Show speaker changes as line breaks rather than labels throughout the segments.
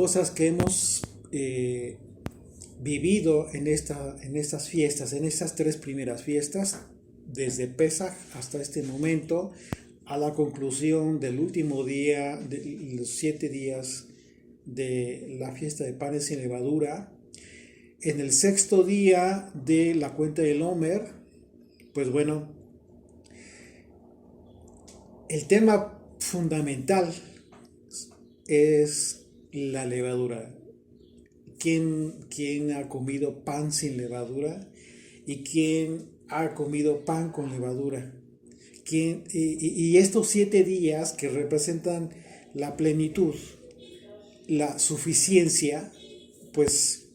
cosas que hemos vivido en estas fiestas, en estas tres primeras fiestas, desde Pesaj hasta este momento, a la conclusión del último día, de los 7 días de la fiesta de panes sin levadura. En el sexto día de la cuenta del Homer, pues bueno, el tema fundamental es la levadura. ¿Quién ha comido pan sin levadura? ¿Y quién ha comido pan con levadura? Y estos 7 días que representan la plenitud, la suficiencia, pues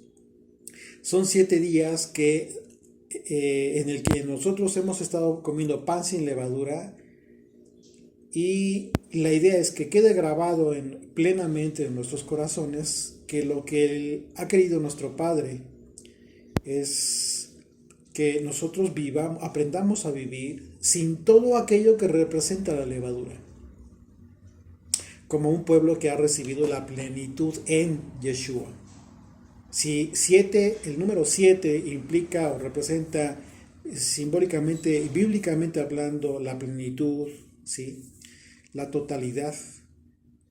son 7 días en el que nosotros hemos estado comiendo pan sin levadura, y la idea es que quede grabado plenamente en nuestros corazones que lo que ha querido nuestro Padre es que nosotros aprendamos a vivir sin todo aquello que representa la levadura, como un pueblo que ha recibido la plenitud en Yeshua. Si el número 7 implica o representa simbólicamente y bíblicamente hablando la plenitud, ¿sí?, la totalidad,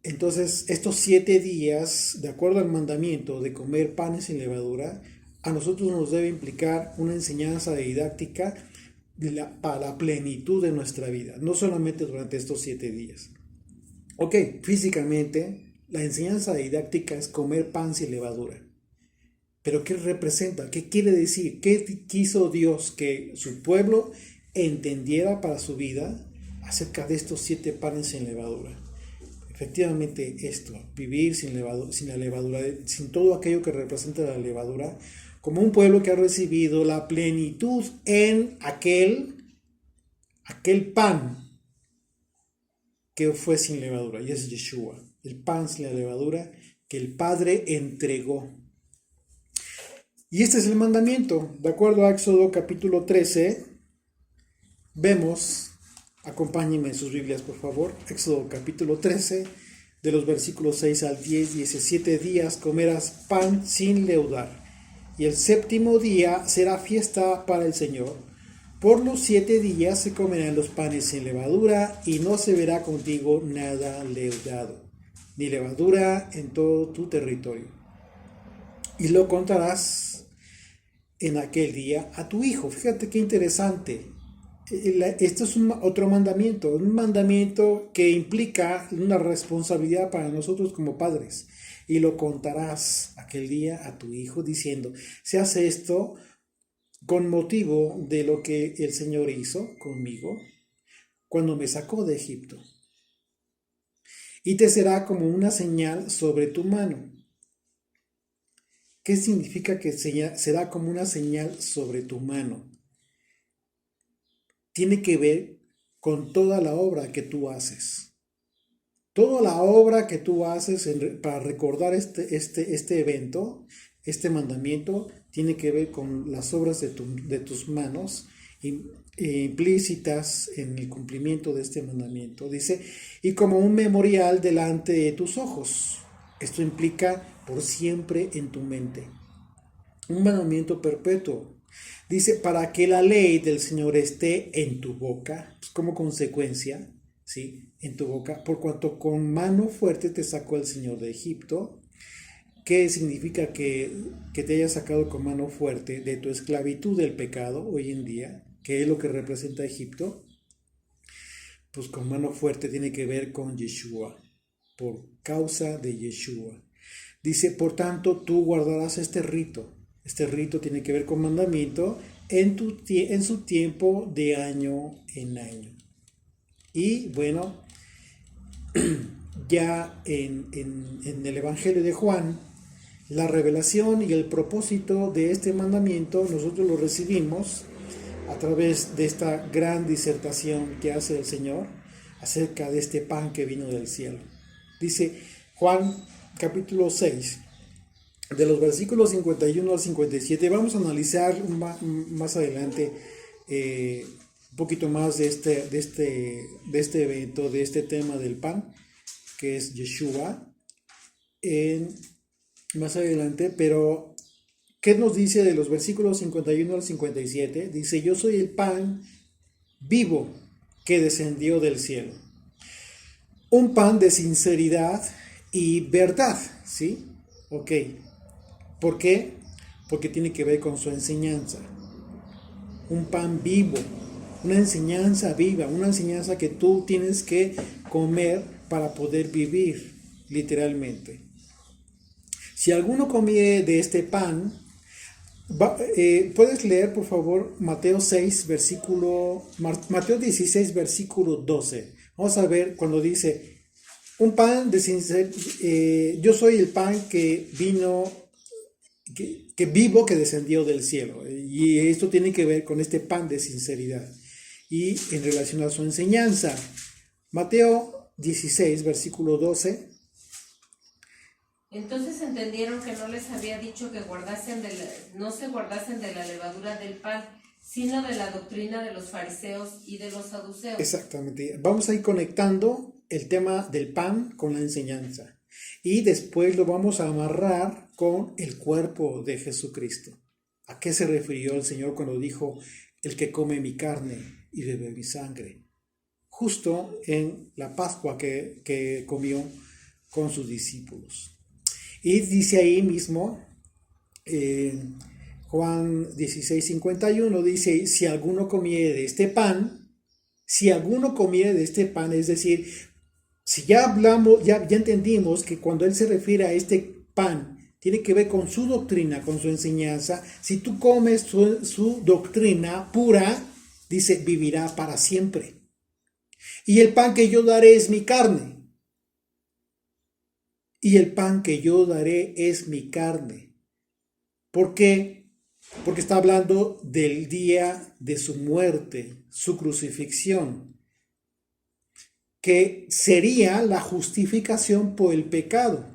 entonces estos 7 días, de acuerdo al mandamiento de comer panes sin levadura, a nosotros nos debe implicar una enseñanza didáctica para la plenitud de nuestra vida, no solamente durante estos 7 días. Ok, físicamente la enseñanza didáctica es comer pan sin levadura. Pero ¿qué representa? ¿Qué quiere decir? ¿Qué quiso Dios que su pueblo entendiera para su vida acerca de estos 7 panes sin levadura? Efectivamente esto, vivir sin la levadura, sin todo aquello que representa la levadura, como un pueblo que ha recibido la plenitud en aquel pan que fue sin levadura, y es Yeshua, el pan sin la levadura que el Padre entregó. Y este es el mandamiento, de acuerdo a Éxodo capítulo 13, vemos, acompáñenme en sus Biblias por favor, Éxodo capítulo 13, de los versículos 6 al 10, dice: 7 días comerás pan sin leudar, y el séptimo día será fiesta para el Señor. Por los 7 días se comerán los panes sin levadura, y no se verá contigo nada leudado, ni levadura en todo tu territorio. Y lo contarás en aquel día a tu hijo. Fíjate qué interesante. Esto es otro mandamiento, un mandamiento que implica una responsabilidad para nosotros como padres. Y lo contarás aquel día a tu hijo, diciendo: se hace esto con motivo de lo que el Señor hizo conmigo cuando me sacó de Egipto. Y te será como una señal sobre tu mano. ¿Qué significa que será como una señal sobre tu mano? Tiene que ver con toda la obra que tú haces. Toda la obra que tú haces para recordar este evento, este mandamiento, tiene que ver con las obras de tus manos implícitas en el cumplimiento de este mandamiento. Dice: y como un memorial delante de tus ojos. Esto implica por siempre en tu mente. Un mandamiento perpetuo. Dice: para que la ley del Señor esté en tu boca, como consecuencia, ¿sí?, en tu boca, por cuanto con mano fuerte te sacó el Señor de Egipto. ¿Qué significa que te haya sacado con mano fuerte de tu esclavitud del pecado hoy en día? ¿Qué es lo que representa Egipto? Pues con mano fuerte tiene que ver con Yeshua, por causa de Yeshua. Dice: por tanto, tú guardarás este rito. Este rito tiene que ver con mandamiento en su tiempo de año en año. Y bueno, ya en el Evangelio de Juan, la revelación y el propósito de este mandamiento nosotros lo recibimos a través de esta gran disertación que hace el Señor acerca de este pan que vino del cielo. Dice Juan capítulo 6, de los versículos 51 al 57. Vamos a analizar más adelante un poquito más de este evento, de este tema del pan, que es Yeshua, en más adelante, pero ¿qué nos dice de los versículos 51 al 57? Dice, yo soy el pan vivo que descendió del cielo. Un pan de sinceridad y verdad, ¿sí? Ok. ¿Por qué? Porque tiene que ver con su enseñanza. Un pan vivo, una enseñanza viva, una enseñanza que tú tienes que comer para poder vivir, literalmente. Si alguno comiere de este pan, puedes leer por favor Mateo 16 versículo 12. Vamos a ver cuando dice, un pan de sinceridad, yo soy el pan que vino, que vivo, que descendió del cielo. Y esto tiene que ver con este pan de sinceridad. Y en relación a su enseñanza, Mateo 16 versículo 12.
Entonces entendieron que no les había dicho que no se guardasen de la levadura del pan, sino de la doctrina de los fariseos y de los saduceos.
Exactamente. Vamos a ir conectando el tema del pan con la enseñanza. Y después lo vamos a amarrar con el cuerpo de Jesucristo. ¿A qué se refirió el Señor cuando dijo, el que come mi carne y bebe mi sangre? Justo en la Pascua que comió con sus discípulos. Y dice ahí mismo, Juan 16:51, dice, si alguno comiere de este pan, es decir, si ya hablamos, ya entendimos que cuando él se refiere a este pan, tiene que ver con su doctrina, con su enseñanza. Si tú comes su doctrina pura, dice, vivirá para siempre. Y el pan que yo daré es mi carne. Y el pan que yo daré es mi carne. ¿Por qué? Porque está hablando del día de su muerte, su crucifixión, que sería la justificación por el pecado,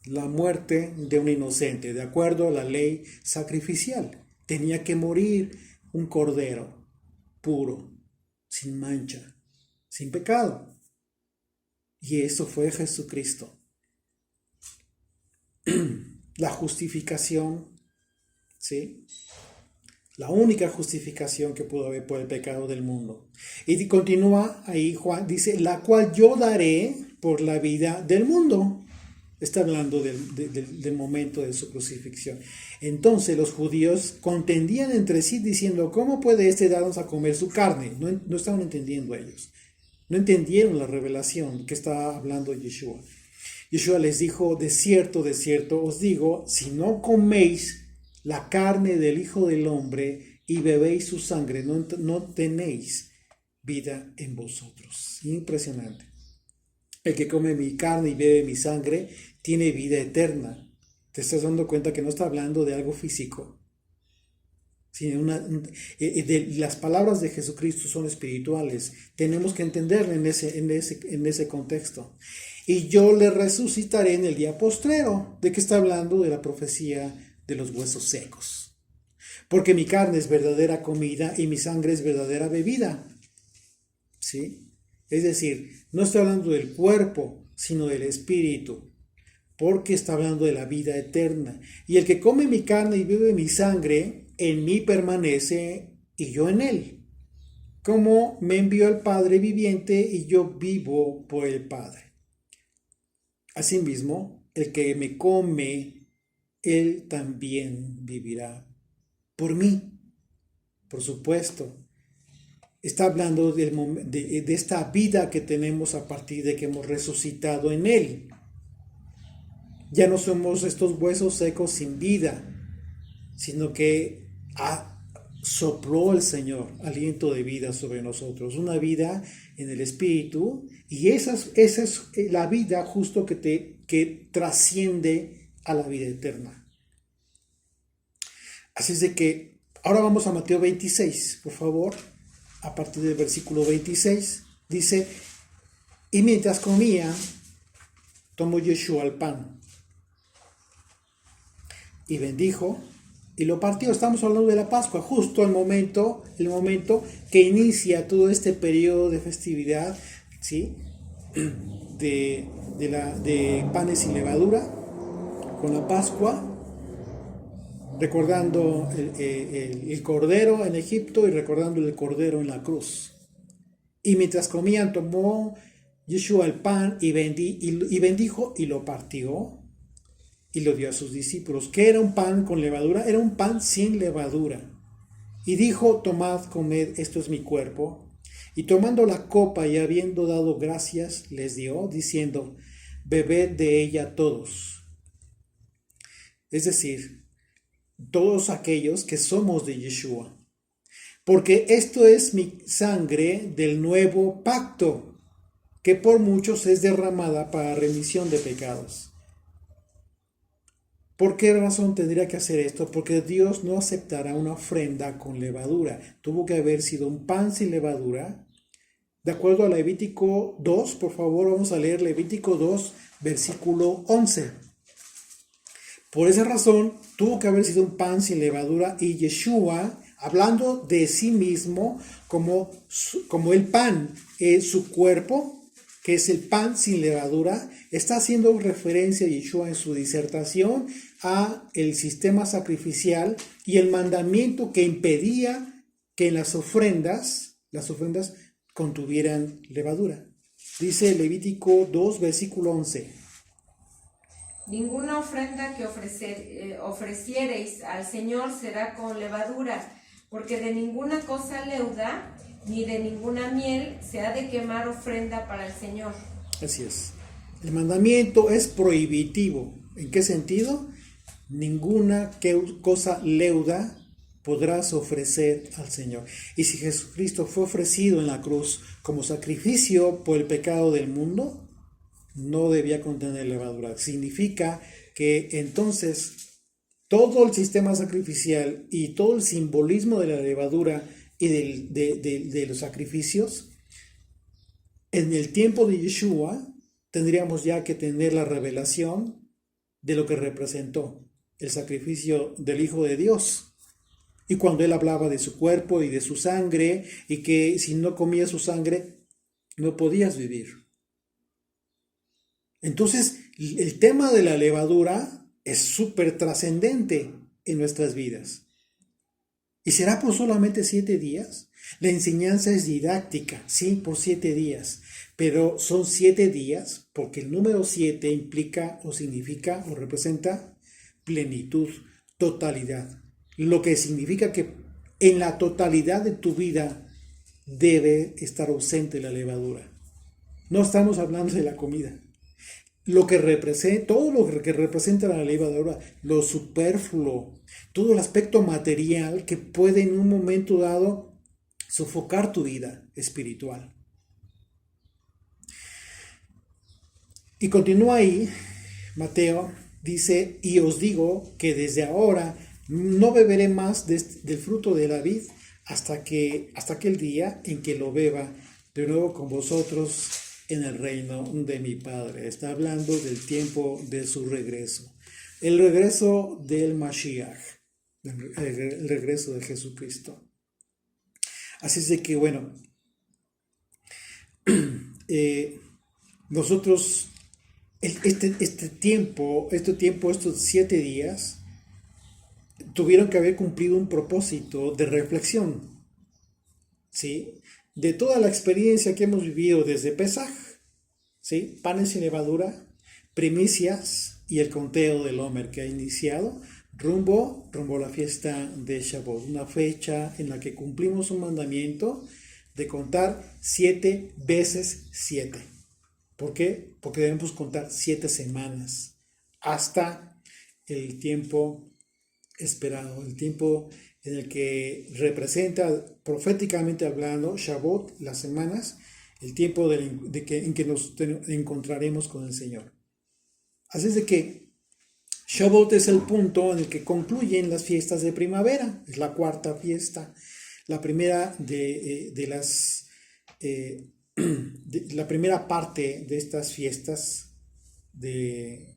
la muerte de un inocente, de acuerdo a la ley sacrificial. Tenía que morir un cordero puro, sin mancha, sin pecado. Y eso fue Jesucristo. La justificación, ¿sí? La única justificación que pudo haber por el pecado del mundo. Y continúa ahí Juan, dice, la cual yo daré por la vida del mundo. Está hablando del momento de su crucifixión. Entonces los judíos contendían entre sí diciendo, ¿cómo puede este darnos a comer su carne? No estaban entendiendo ellos. No entendieron la revelación que estaba hablando Yeshua. Yeshua les dijo, de cierto os digo, si no coméis la carne del Hijo del Hombre y bebéis su sangre, no tenéis vida en vosotros. Impresionante. El que come mi carne y bebe mi sangre tiene vida eterna. ¿Te estás dando cuenta que no está hablando de algo físico? Sino las palabras de Jesucristo son espirituales. Tenemos que entenderlo en ese contexto. Y yo le resucitaré en el día postrero. ¿De qué está hablando? De la profecía de los huesos secos. Porque mi carne es verdadera comida y mi sangre es verdadera bebida. ¿Sí? Es decir, no está hablando del cuerpo, sino del espíritu. Porque está hablando de la vida eterna. Y el que come mi carne y bebe mi sangre, en mí permanece y yo en él. Como me envió el Padre viviente y yo vivo por el Padre. Asimismo, el que me come, él también vivirá por mí. Por supuesto, está hablando de esta vida que tenemos a partir de que hemos resucitado en él. Ya no somos estos huesos secos sin vida, sino que sopló el Señor aliento de vida sobre nosotros, una vida en el Espíritu, y esa es la vida justo que trasciende a la vida eterna. Así es de que ahora vamos a Mateo 26, por favor, a partir del versículo 26, dice, y mientras comía, tomó Yeshua el pan, y bendijo, y lo partió. Estamos hablando de la Pascua, justo el momento que inicia todo este periodo de festividad, ¿sí? de panes sin levadura. con la Pascua, recordando el cordero en Egipto y recordando el cordero en la cruz. Y mientras comían, tomó Yeshua el pan y bendijo y lo partió y lo dio a sus discípulos. ¿Qué era un pan con levadura? Era un pan sin levadura. Y dijo: tomad, comed, esto es mi cuerpo. Y tomando la copa y habiendo dado gracias, les dio, diciendo: bebed de ella todos. Es decir, todos aquellos que somos de Yeshua. Porque esto es mi sangre del nuevo pacto, que por muchos es derramada para remisión de pecados. ¿Por qué razón tendría que hacer esto? Porque Dios no aceptará una ofrenda con levadura. Tuvo que haber sido un pan sin levadura. De acuerdo a Levítico 2, por favor, vamos a leer Levítico 2, versículo 11. Por esa razón, tuvo que haber sido un pan sin levadura, y Yeshua, hablando de sí mismo como el pan es su cuerpo, que es el pan sin levadura, está haciendo referencia a Yeshua en su disertación a el sistema sacrificial y el mandamiento que impedía que las ofrendas contuvieran levadura. Dice Levítico 2, versículo 11.
Ninguna ofrenda que ofreciereis al Señor será con levadura, porque de ninguna cosa leuda, ni de ninguna miel se ha de quemar ofrenda para el Señor.
Así es. El mandamiento es prohibitivo. ¿En qué sentido? Ninguna cosa leuda podrás ofrecer al Señor. Y si Jesucristo fue ofrecido en la cruz como sacrificio por el pecado del mundo, no debía contener levadura. Significa que entonces todo el sistema sacrificial y todo el simbolismo de la levadura y de los sacrificios, en el tiempo de Yeshua tendríamos ya que tener la revelación de lo que representó el sacrificio del Hijo de Dios. Y cuando él hablaba de su cuerpo y de su sangre, y que si no comías su sangre no podías vivir. Entonces, el tema de la levadura es súper trascendente en nuestras vidas. ¿Y será por solamente 7 días? La enseñanza es didáctica, sí, por 7 días. Pero son 7 días porque el número 7 implica o significa o representa plenitud, totalidad. Lo que significa que en la totalidad de tu vida debe estar ausente la levadura. No estamos hablando de la comida. Todo lo que representa la levadura, lo superfluo, todo el aspecto material que puede en un momento dado sofocar tu vida espiritual. Y continúa ahí, Mateo dice: y os digo que desde ahora no beberé más del fruto de la vid hasta aquel día en que lo beba de nuevo con vosotros en el reino de mi Padre. Está hablando del tiempo de su regreso. El regreso del Mashiach, el regreso de Jesucristo. Así es de que, bueno, nosotros, estos 7 días, tuvieron que haber cumplido un propósito de reflexión, ¿sí? De toda la experiencia que hemos vivido desde Pesaj, ¿sí? Panes sin levadura, primicias y el conteo del Omer que ha iniciado rumbo a la fiesta de Shavuot, una fecha en la que cumplimos un mandamiento de contar 7 veces 7. ¿Por qué? Porque debemos contar 7 semanas hasta el tiempo esperado, el tiempo en el que representa, proféticamente hablando, Shavuot, las semanas, el tiempo en que nos encontraremos con el Señor. Así es de que Shavuot es el punto en el que concluyen las fiestas de primavera. Es la 4ª fiesta, la primera la primera parte de estas fiestas del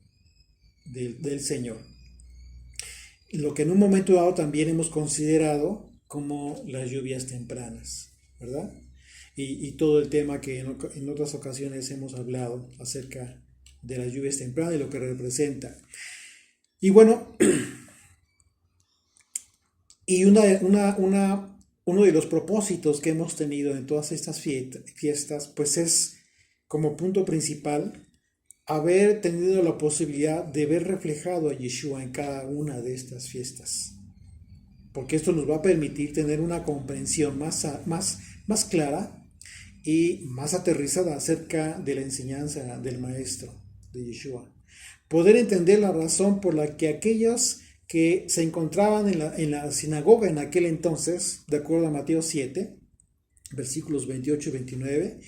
Señor. Lo que en un momento dado también hemos considerado como las lluvias tempranas, ¿verdad? Y todo el tema que en otras ocasiones hemos hablado acerca de las lluvias tempranas y lo que representa. Y bueno, y uno de los propósitos que hemos tenido en todas estas fiestas, pues es como punto principal haber tenido la posibilidad de ver reflejado a Yeshua en cada una de estas fiestas. Porque esto nos va a permitir tener una comprensión más clara y más aterrizada acerca de la enseñanza del Maestro, de Yeshua. Poder entender la razón por la que aquellos que se encontraban en la sinagoga en aquel entonces, de acuerdo a Mateo 7, versículos 28 y 29,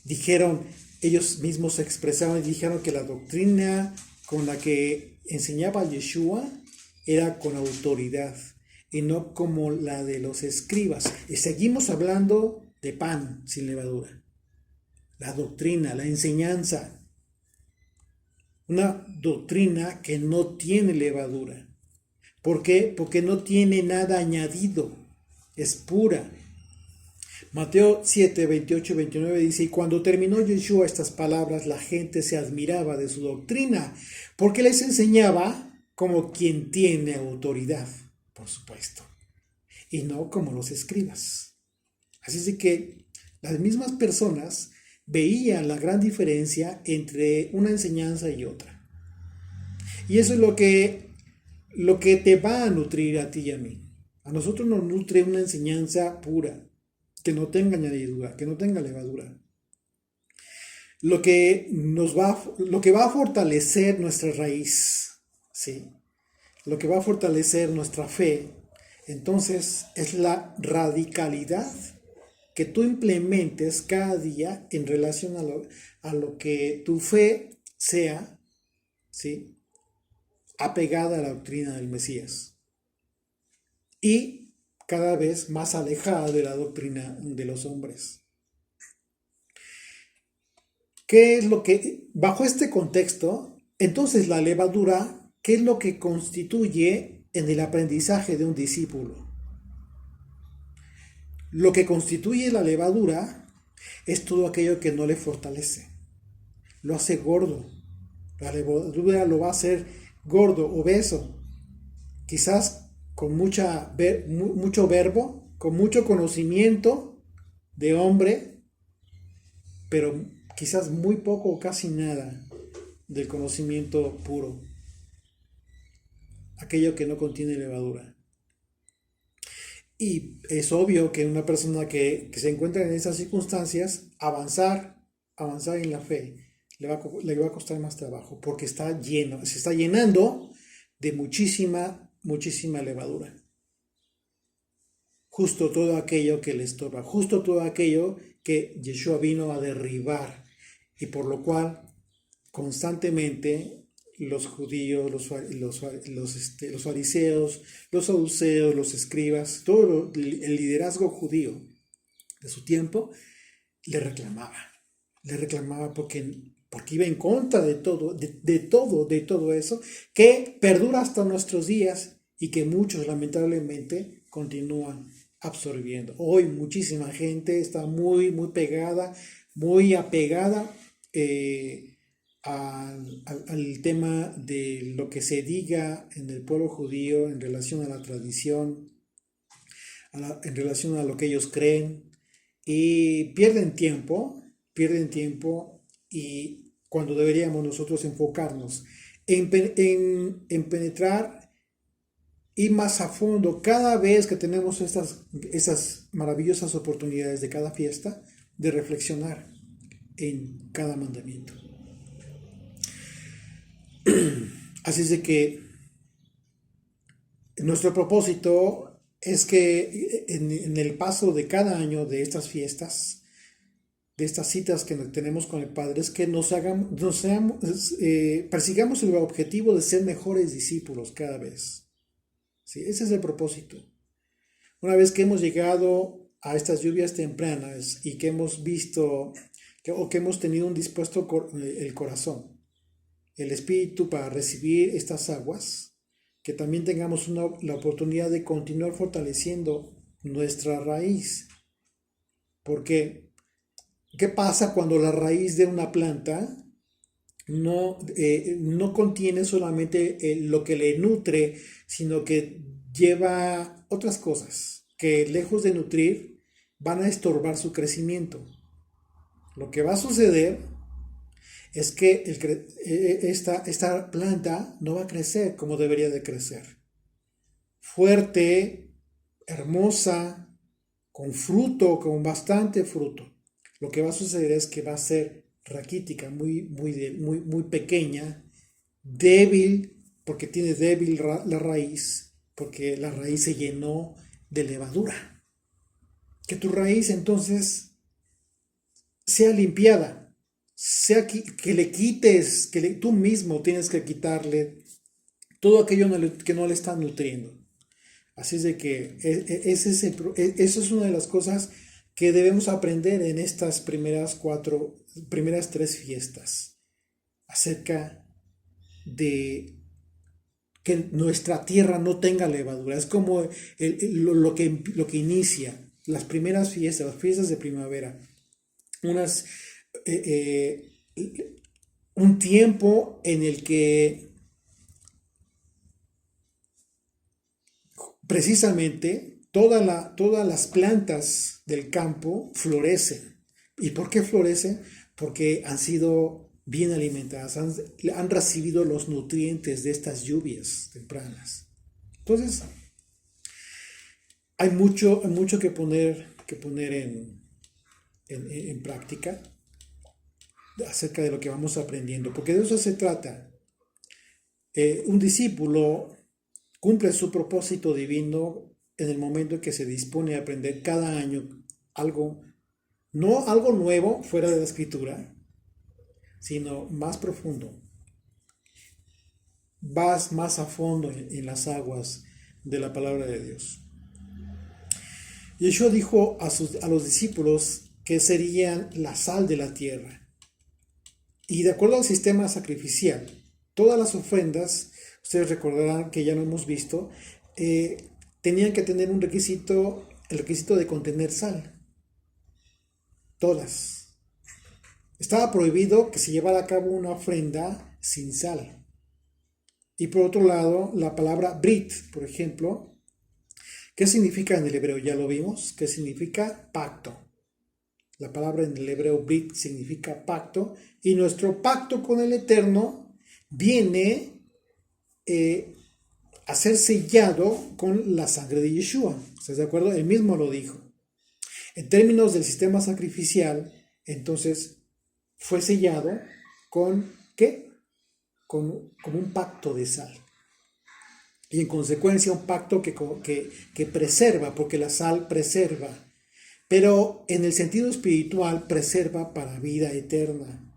dijeron, ellos mismos se expresaban y dijeron que la doctrina con la que enseñaba Yeshua era con autoridad y no como la de los escribas. Y seguimos hablando de pan sin levadura. La doctrina, la enseñanza. Una doctrina que no tiene levadura. ¿Por qué? Porque no tiene nada añadido. Es pura. Mateo 7, 28 y 29 dice, y cuando terminó Yeshua estas palabras, la gente se admiraba de su doctrina, porque les enseñaba como quien tiene autoridad, por supuesto, y no como los escribas. Así es de que las mismas personas veían la gran diferencia entre una enseñanza y otra. Y eso es lo que te va a nutrir a ti y a mí. A nosotros nos nutre una enseñanza pura, que no tenga añadidura, que no tenga levadura. Lo que va a fortalecer nuestra raíz, ¿sí? Lo que va a fortalecer nuestra fe, entonces es la radicalidad que tú implementes cada día en relación a lo que tu fe sea, ¿sí?, apegada a la doctrina del Mesías y cada vez más alejada de la doctrina de los hombres. ¿Qué es lo que, bajo este contexto, entonces la levadura, qué es lo que constituye en el aprendizaje de un discípulo? Lo que constituye la levadura es todo aquello que no le fortalece, lo hace gordo. La levadura lo va a hacer gordo, obeso, quizás con mucho verbo, con mucho conocimiento de hombre, pero quizás muy poco o casi nada del conocimiento puro, aquello que no contiene levadura. Y es obvio que una persona que se encuentra en esas circunstancias, avanzar en la fe, le va a costar más trabajo, porque se está llenando de muchísima levadura. Justo todo aquello que le estorba, justo todo aquello que Yeshua vino a derribar, y por lo cual constantemente los judíos, los fariseos, los saduceos, los escribas, todo el liderazgo judío de su tiempo le reclamaba porque iba en contra de todo eso que perdura hasta nuestros días y que muchos lamentablemente continúan absorbiendo. Hoy muchísima gente está muy pegada, muy apegada al tema de lo que se diga en el pueblo judío en relación a la tradición, en relación a lo que ellos creen, y pierden tiempo y cuando deberíamos nosotros enfocarnos en penetrar y más a fondo cada vez que tenemos esas maravillosas oportunidades de cada fiesta de reflexionar en cada mandamiento. Así es de que nuestro propósito es que en el paso de cada año de estas fiestas, de estas citas que tenemos con el Padre, es que persigamos el objetivo de ser mejores discípulos cada vez. ¿Sí? Ese es el propósito. Una vez que hemos llegado a estas lluvias tempranas y que hemos visto o que hemos tenido un dispuesto el corazón, el espíritu para recibir estas aguas, que también tengamos la oportunidad de continuar fortaleciendo nuestra raíz. Porque, ¿qué pasa cuando la raíz de una planta no contiene solamente lo que le nutre, sino que lleva otras cosas que lejos de nutrir van a estorbar su crecimiento. Lo que va a suceder es que esta planta no va a crecer como debería de crecer. Fuerte, hermosa, con fruto, con bastante fruto. Lo que va a suceder es que va a ser raquítica, muy pequeña, débil, porque tiene débil la raíz, porque la raíz se llenó de levadura. Que tu raíz entonces sea limpiada, sea que le quites, tú mismo tienes que quitarle todo aquello que no le está nutriendo. Así es de que eso es una de las cosas que debemos aprender en estas primeras tres fiestas, acerca de que nuestra tierra no tenga levadura. Es como lo que inicia las primeras fiestas, las fiestas de primavera. Un tiempo en el que precisamente todas las plantas del campo florecen. ¿Y por qué florecen? Porque han sido bien alimentadas, han recibido los nutrientes de estas lluvias tempranas. Entonces, hay mucho que poner en práctica acerca de lo que vamos aprendiendo, porque de eso se trata. Un discípulo cumple su propósito divino en el momento en que se dispone a aprender cada año algo, no algo nuevo fuera de la escritura, sino más profundo. Vas más a fondo en las aguas de la palabra de Dios. Yeshua dijo a los discípulos que serían la sal de la tierra. Y de acuerdo al sistema sacrificial, todas las ofrendas, ustedes recordarán que ya lo hemos visto, tenían que tener el requisito de contener sal. Todas. Estaba prohibido que se llevara a cabo una ofrenda sin sal. Y por otro lado, la palabra brit, por ejemplo, ¿qué significa en el hebreo? Ya lo vimos, ¿qué significa? Pacto. La palabra en el hebreo brit significa pacto, y nuestro pacto con el Eterno viene a ser sellado con la sangre de Yeshua. ¿Estás de acuerdo? Él mismo lo dijo. En términos del sistema sacrificial, entonces fue sellado con ¿qué? Como un pacto de sal. Y en consecuencia un pacto que preserva, porque la sal preserva. Pero en el sentido espiritual preserva para vida eterna.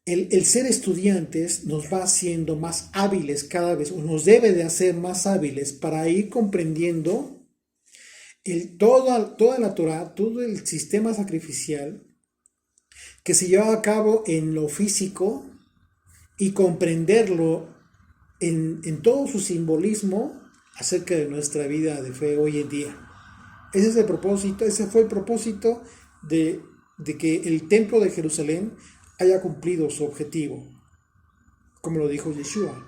El ser estudiantes nos va haciendo más hábiles cada vez, o nos debe de hacer más hábiles para ir comprendiendo toda la Torah, todo el sistema sacrificial que se lleva a cabo en lo físico y comprenderlo en todo su simbolismo acerca de nuestra vida de fe hoy en día. Ese fue el propósito de que el templo de Jerusalén haya cumplido su objetivo, como lo dijo Yeshua.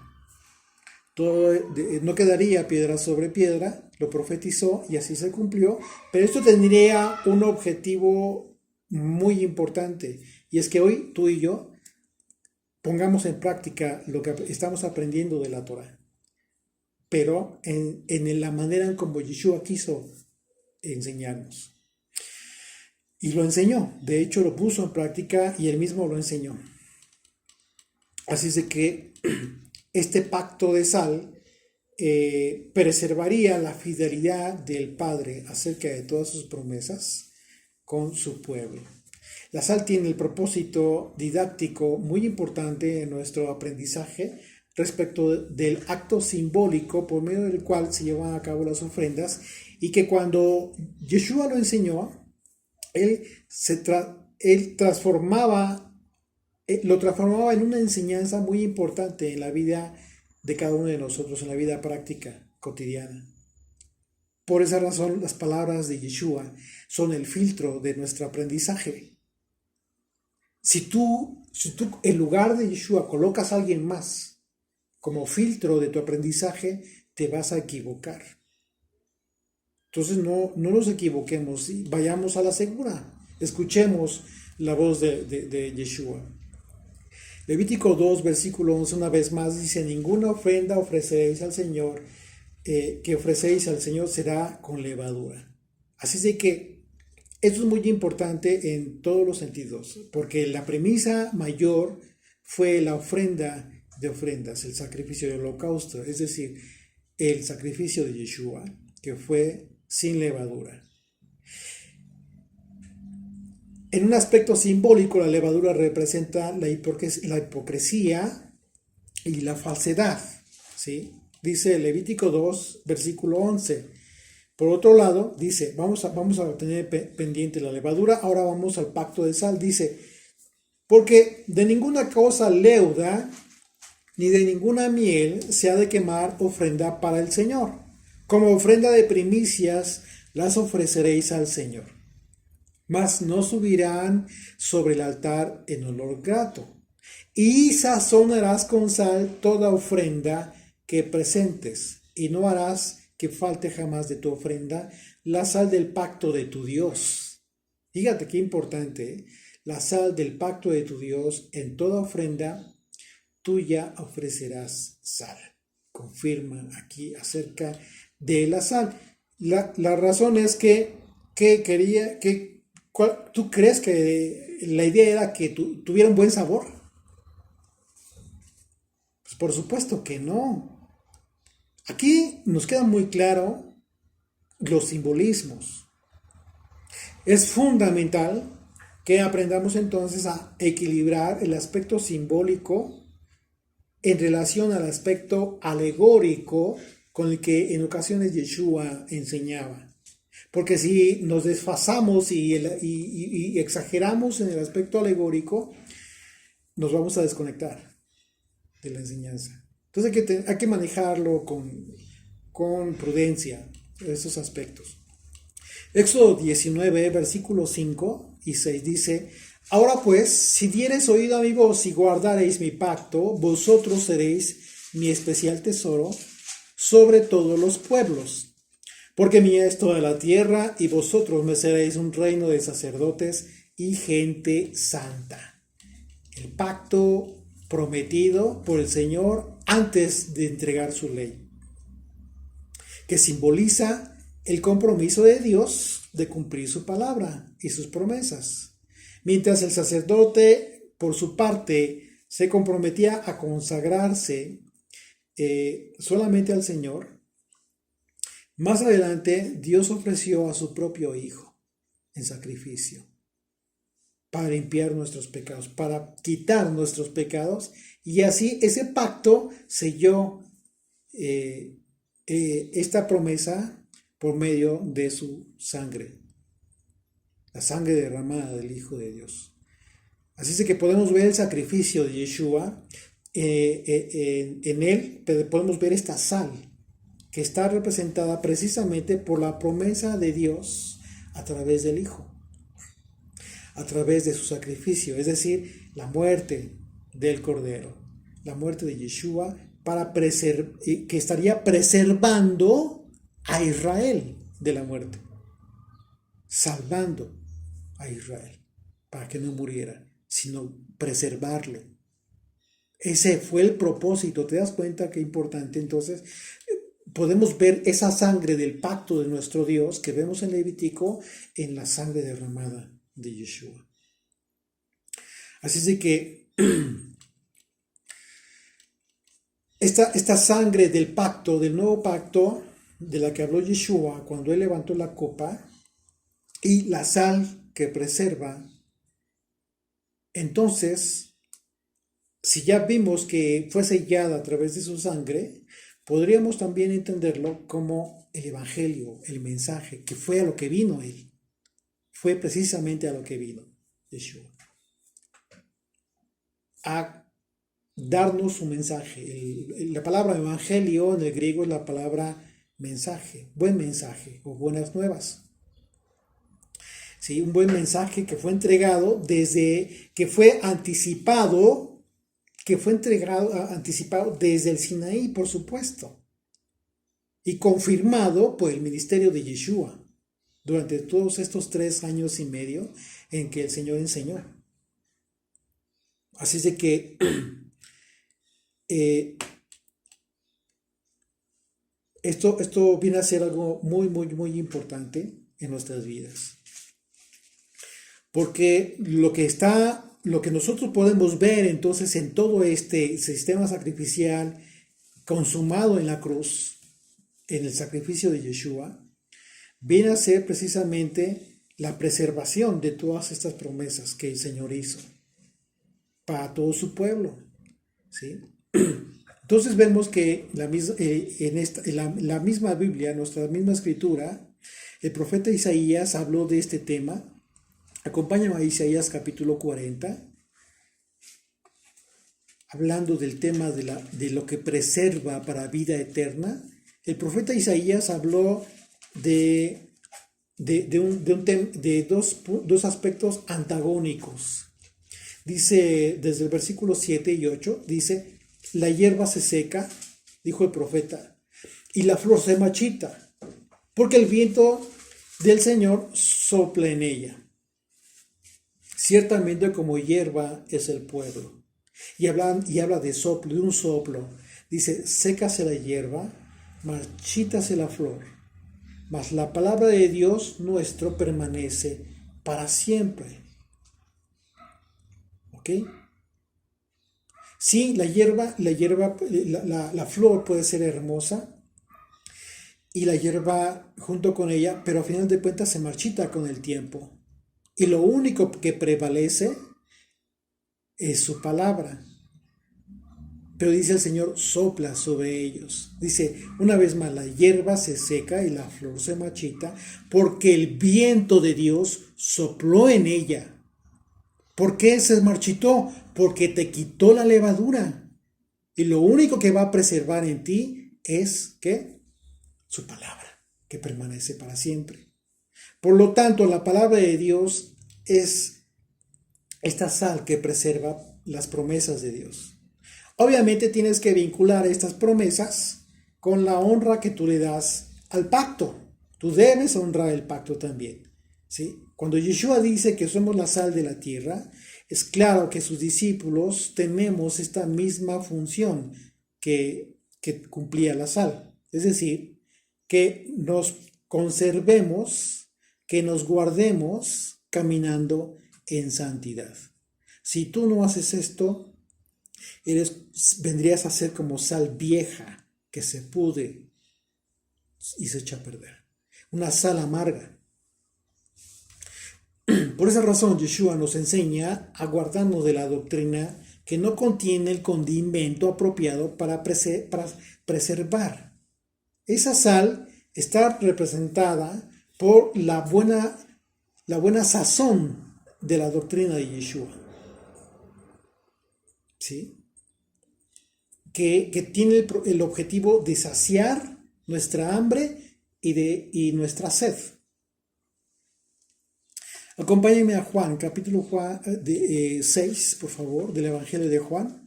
No quedaría piedra sobre piedra, lo profetizó y así se cumplió, pero esto tendría un objetivo muy importante, y es que hoy tú y yo pongamos en práctica lo que estamos aprendiendo de la Torah, pero en la manera en como Yeshua quiso enseñarnos. Y lo enseñó, de hecho lo puso en práctica y él mismo lo enseñó. Así es de que este pacto de sal preservaría la fidelidad del Padre acerca de todas sus promesas con su pueblo. La sal tiene el propósito didáctico muy importante en nuestro aprendizaje respecto del acto simbólico por medio del cual se llevan a cabo las ofrendas, y que cuando Yeshua lo enseñó, él lo transformaba en una enseñanza muy importante en la vida de cada uno de nosotros, en la vida práctica cotidiana. Por esa razón, las palabras de Yeshua son el filtro de nuestro aprendizaje. Si tú en lugar de Yeshua colocas a alguien más como filtro de tu aprendizaje, te vas a equivocar. Entonces no nos equivoquemos, ¿sí? Vayamos a la segura. Escuchemos la voz de Yeshua. Levítico 2, versículo 11, una vez más dice: ninguna ofrenda ofreceréis al Señor, que ofrecéis al Señor será con levadura. Así es de que esto es muy importante en todos los sentidos, porque la premisa mayor fue la ofrenda de ofrendas, el sacrificio del holocausto, es decir, el sacrificio de Yeshua, que fue sin levadura. En un aspecto simbólico, la levadura representa la hipocresía y la falsedad, ¿sí? Dice Levítico 2, versículo 11. Por otro lado, dice, vamos a tener pendiente la levadura. Ahora vamos al pacto de sal. Dice, porque de ninguna cosa leuda ni de ninguna miel se ha de quemar ofrenda para el Señor. Como ofrenda de primicias las ofreceréis al Señor. Mas no subirán sobre el altar en olor grato. Y sazonarás con sal toda ofrenda que presentes, y no harás que falte jamás de tu ofrenda la sal del pacto de tu Dios. Fíjate qué importante, ¿eh? La sal del pacto de tu Dios, en toda ofrenda tuya ofrecerás sal. Confirma aquí acerca de la sal. La razón es que ¿tú crees que la idea era que tuviera un buen sabor? Pues por supuesto que no. Aquí nos queda muy claro los simbolismos. Es fundamental que aprendamos entonces a equilibrar el aspecto simbólico en relación al aspecto alegórico con el que en ocasiones Yeshua enseñaba. Porque si nos desfasamos y exageramos en el aspecto alegórico, nos vamos a desconectar de la enseñanza. Entonces hay que manejarlo con prudencia, esos aspectos. Éxodo 19, versículos 5 y 6 dice: ahora pues, si diereis oído a mi voz y guardareis mi pacto, vosotros seréis mi especial tesoro sobre todos los pueblos. Porque mía es toda la tierra, y vosotros me seréis un reino de sacerdotes y gente santa. El pacto prometido por el Señor antes de entregar su ley, que simboliza el compromiso de Dios de cumplir su palabra y sus promesas. Mientras el sacerdote, por su parte, se comprometía a consagrarse solamente al Señor, más adelante Dios ofreció a su propio Hijo en sacrificio para limpiar nuestros pecados, para quitar nuestros pecados, y así ese pacto selló esta promesa por medio de su sangre, la sangre derramada del Hijo de Dios. Así es que podemos ver el sacrificio de Yeshua, en él podemos ver esta sal que está representada precisamente por la promesa de Dios a través del Hijo, a través de su sacrificio, es decir, la muerte del Cordero, la muerte de Yeshua, que estaría preservando a Israel de la muerte, salvando a Israel para que no muriera, sino preservarlo. Ese fue el propósito. ¿Te das cuenta qué importante? Entonces, podemos ver esa sangre del pacto de nuestro Dios que vemos en Levítico en la sangre derramada de Yeshua. Así es de que esta sangre del pacto, del nuevo pacto, de la que habló Yeshua cuando él levantó la copa, y la sal que preserva, entonces, si ya vimos que fue sellada a través de su sangre, podríamos también entenderlo como el evangelio, el mensaje, que fue a lo que vino él. Fue precisamente a lo que vino Yeshua, a darnos su mensaje. La palabra evangelio en el griego es la palabra mensaje, buen mensaje o buenas nuevas. ¿sí? Un buen mensaje que fue entregado que fue anticipado desde el Sinaí, por supuesto, y confirmado por el ministerio de Yeshua durante todos estos 3 años y medio en que el Señor enseñó. Así es de que esto viene a ser algo muy, muy, muy importante en nuestras vidas. Porque lo que nosotros podemos ver entonces en todo este sistema sacrificial consumado en la cruz, en el sacrificio de Yeshua, viene a ser precisamente la preservación de todas estas promesas que el Señor hizo para todo su pueblo, ¿sí? Entonces vemos que en la misma Biblia, nuestra misma escritura, el profeta Isaías habló de este tema. Acompáñame a Isaías capítulo 40, hablando del tema de lo que preserva para vida eterna. El profeta Isaías habló de dos aspectos antagónicos. Dice, desde el versículo 7 y 8, dice: la hierba se seca, dijo el profeta, y la flor se marchita, porque el viento del Señor sopla en ella. Ciertamente como hierba es el pueblo. Y habla de soplo, de un soplo. Dice: sécase la hierba, marchítase la flor, mas la palabra de Dios nuestro permanece para siempre. ¿Ok? Sí, la flor puede ser hermosa y la hierba junto con ella, pero a final de cuentas se marchita con el tiempo. Y lo único que prevalece es su palabra. Pero dice el Señor, sopla sobre ellos. Dice, una vez más, la hierba se seca y la flor se marchita, porque el viento de Dios sopló en ella. ¿Por qué se marchitó? Porque te quitó la levadura. Y lo único que va a preservar en ti es, ¿qué? Su palabra, que permanece para siempre. Por lo tanto, la palabra de Dios es esta sal que preserva las promesas de Dios. Obviamente tienes que vincular estas promesas con la honra que tú le das al pacto. Tú debes honrar el pacto también, ¿sí? Cuando Yeshua dice que somos la sal de la tierra, es claro que sus discípulos tenemos esta misma función que cumplía la sal. Es decir, que nos conservemos, que nos guardemos caminando en santidad. Si tú no haces esto, vendrías a ser como sal vieja que se pudre y se echa a perder. Una sal amarga. Por esa razón, Yeshua nos enseña a guardarnos de la doctrina que no contiene el condimento apropiado para preservar. Esa sal está representada por la buena sazón de la doctrina de Yeshua, ¿sí? Que tiene el objetivo de saciar nuestra hambre y nuestra sed. Acompáñenme a Juan, capítulo 6, por favor, del Evangelio de Juan.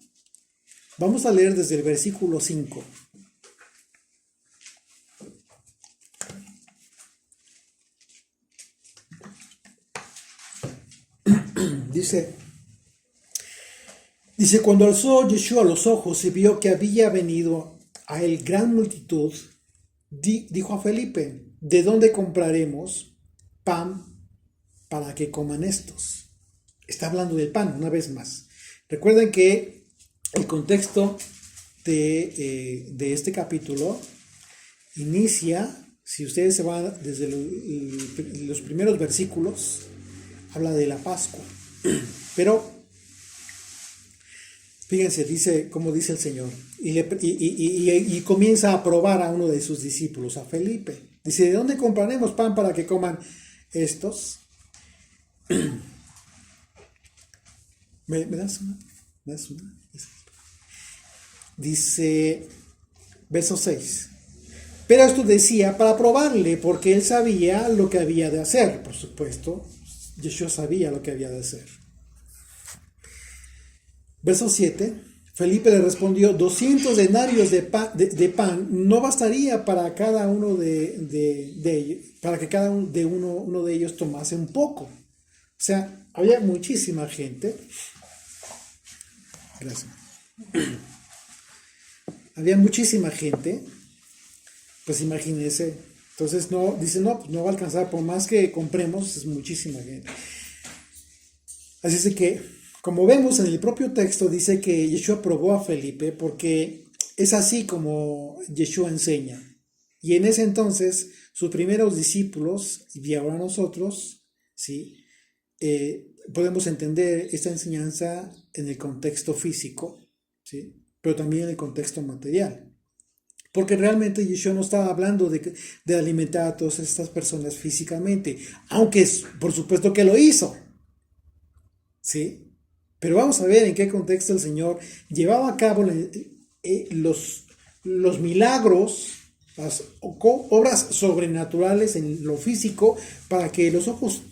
Vamos a leer desde el versículo 5. Dice, cuando alzó Yeshua los ojos y vio que había venido a él gran multitud, dijo a Felipe: ¿de dónde compraremos pan para que coman estos? Está hablando del pan, una vez más. Recuerden que el contexto de este capítulo inicia, si ustedes se van desde los primeros versículos, habla de la Pascua. Pero fíjense, dice, como dice el Señor, y comienza a probar a uno de sus discípulos, a Felipe. Dice: ¿de dónde compraremos pan para que coman estos? ¿Me das una? Dice, verso 6. Pero esto decía para probarle, porque él sabía lo que había de hacer. Por supuesto, Yeshua sabía lo que había de hacer. Verso 7. Felipe le respondió: 200 denarios de pan no bastaría para cada uno de ellos, para que cada uno de ellos tomase un poco. O sea, había muchísima gente. Gracias. Había muchísima gente. Pues imagínense. Entonces dice, no va a alcanzar, por más que compremos, es muchísima gente. Así es que, como vemos en el propio texto, dice que Yeshua probó a Felipe porque es así como Yeshua enseña. Y en ese entonces, sus primeros discípulos, y ahora nosotros, ¿sí? Podemos entender esta enseñanza en el contexto físico, ¿sí? Pero también en el contexto material. Porque realmente Yeshua no estaba hablando de alimentar a todas estas personas físicamente, aunque por supuesto que lo hizo, ¿sí? Pero vamos a ver en qué contexto el Señor llevaba a cabo los milagros, las obras sobrenaturales en lo físico, para que los ojos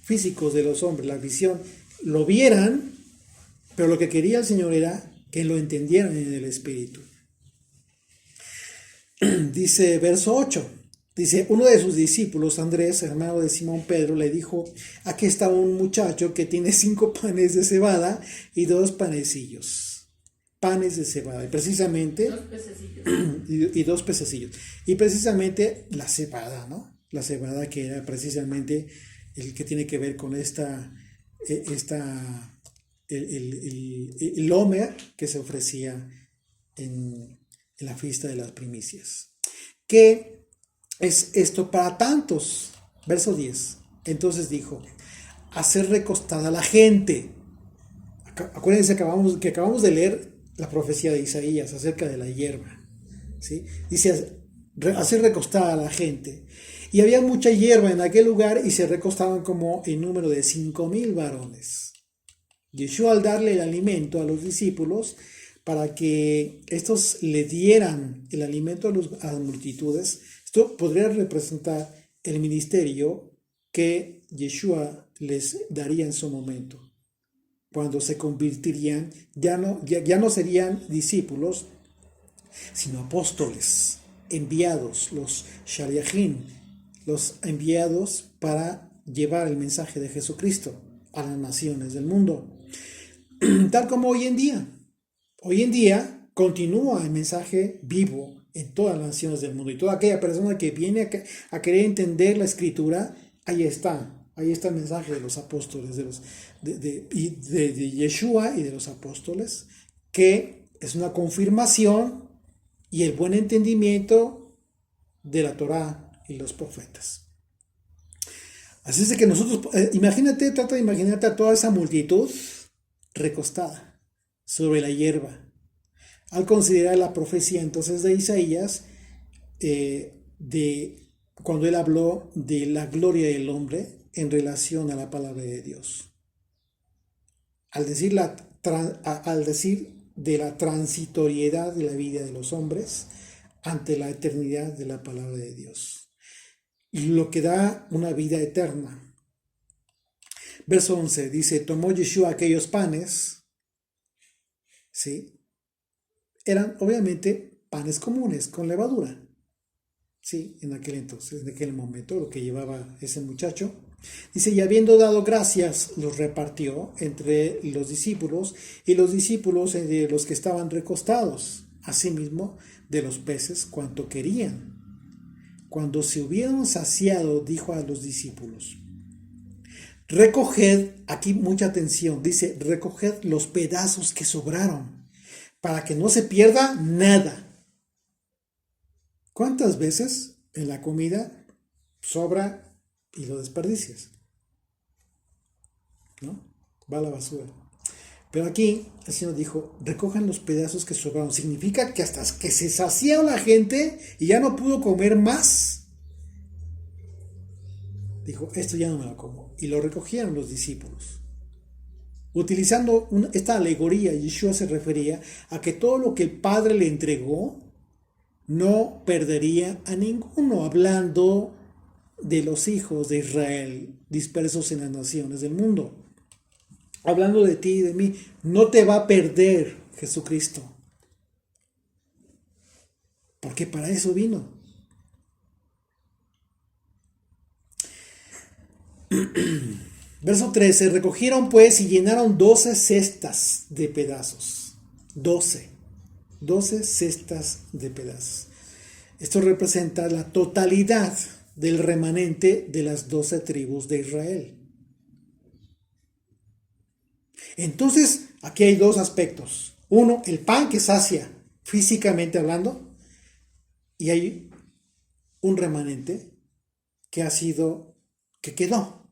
físicos de los hombres, la visión, lo vieran, pero lo que quería el Señor era que lo entendieran en el Espíritu. Dice verso 8, dice, uno de sus discípulos, Andrés, hermano de Simón Pedro, le dijo: aquí está un muchacho que tiene 5 panes de cebada y 2 panecillos. Panes de cebada, y precisamente...
2 pececillos.
y 2 pececillos. Y precisamente la cebada, ¿no? La cebada, que era precisamente el que tiene que ver con el homer que se ofrecía en la fiesta de las primicias. ¿Qué es esto para tantos? Verso 10. Entonces dijo: hacer recostada a la gente. Acuérdense que acabamos de leer la profecía de Isaías acerca de la hierba, ¿sí? Dice: hacer recostada a la gente. Y había mucha hierba en aquel lugar y se recostaban como en número de 5,000 varones. Yeshua, al darle el alimento a los discípulos, para que estos le dieran el alimento a las multitudes, esto podría representar el ministerio que Yeshua les daría en su momento, cuando se convertirían, ya no serían discípulos, sino apóstoles, enviados, los shaliachim, los enviados para llevar el mensaje de Jesucristo a las naciones del mundo. Tal como hoy en día. Hoy en día continúa el mensaje vivo en todas las naciones del mundo, y toda aquella persona que viene a querer entender la Escritura, ahí está el mensaje de los apóstoles, de Yeshua y de los apóstoles, que es una confirmación y el buen entendimiento de la Torá y los profetas. Así es de que nosotros, trata de imaginarte a toda esa multitud recostada sobre la hierba, al considerar la profecía entonces de Isaías, cuando él habló de la gloria del hombre en relación a la palabra de Dios. Al decir de la transitoriedad de la vida de los hombres ante la eternidad de la palabra de Dios, y lo que da una vida eterna. Verso 11 dice: tomó Yeshua aquellos panes, ¿sí? Eran obviamente panes comunes con levadura, ¿sí? En aquel entonces, en aquel momento, lo que llevaba ese muchacho. Dice: y habiendo dado gracias, los repartió entre los discípulos, y los discípulos de los que estaban recostados, asimismo de los peces cuanto querían. Cuando se hubieron saciado, dijo a los discípulos: recoged, aquí mucha atención, dice: recoged los pedazos que sobraron, para que no se pierda nada. ¿Cuántas veces en la comida sobra y lo desperdicias? ¿No? Va a la basura. Pero aquí el Señor dijo: recojan los pedazos que sobraron. Significa que hasta que se sació la gente y ya no pudo comer más, dijo: esto ya no me lo como. Y lo recogieron los discípulos. Utilizando esta alegoría, Yeshua se refería a que todo lo que el Padre le entregó no perdería a ninguno, hablando de los hijos de Israel dispersos en las naciones del mundo. Hablando de ti y de mí, no te va a perder Jesucristo, porque para eso vino. Verso 13, recogieron pues y llenaron 12 cestas de pedazos. 12 cestas de pedazos. Esto representa la totalidad del remanente de las 12 tribus de Israel. Entonces, aquí hay dos aspectos. Uno, el pan que sacia, físicamente hablando, y hay un remanente que quedó,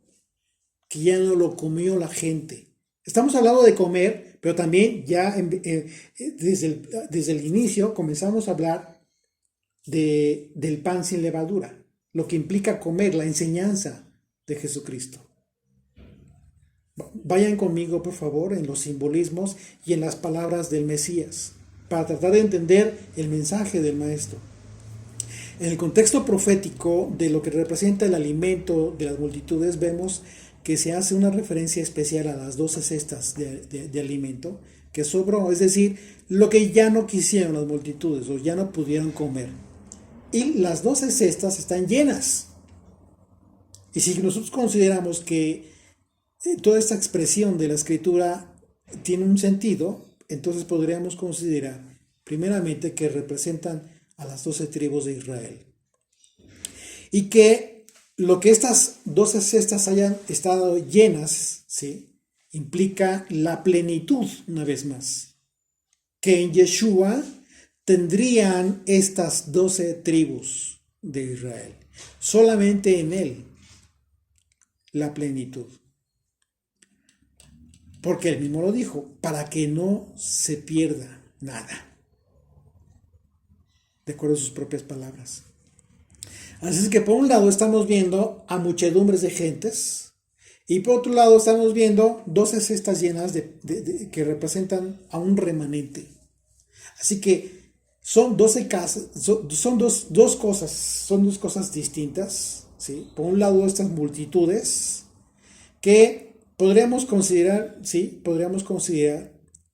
que ya no lo comió la gente. Estamos hablando de comer, pero también ya desde el inicio comenzamos a hablar del pan sin levadura, lo que implica comer, la enseñanza de Jesucristo. Vayan conmigo, por favor, en los simbolismos y en las palabras del Mesías, para tratar de entender el mensaje del Maestro. En el contexto profético de lo que representa el alimento de las multitudes, vemos que se hace una referencia especial a las 12 cestas de alimento que sobró, es decir, lo que ya no quisieron las multitudes o ya no pudieron comer. Y las 12 cestas están llenas. Y si nosotros consideramos que toda esta expresión de la escritura tiene un sentido, entonces podríamos considerar primeramente que representan a las 12 tribus de Israel. Y que lo que estas 12 cestas hayan estado llenas, ¿sí?, implica la plenitud, una vez más. Que en Yeshua tendrían estas 12 tribus de Israel. Solamente en Él la plenitud. Porque Él mismo lo dijo, para que no se pierda nada. De acuerdo a sus propias palabras. Así es que por un lado estamos viendo a muchedumbres de gentes y por otro lado estamos viendo 12 cestas llenas que representan a un remanente. Así que son 12 casas, son dos cosas distintas, ¿sí? Por un lado estas multitudes que podríamos considerar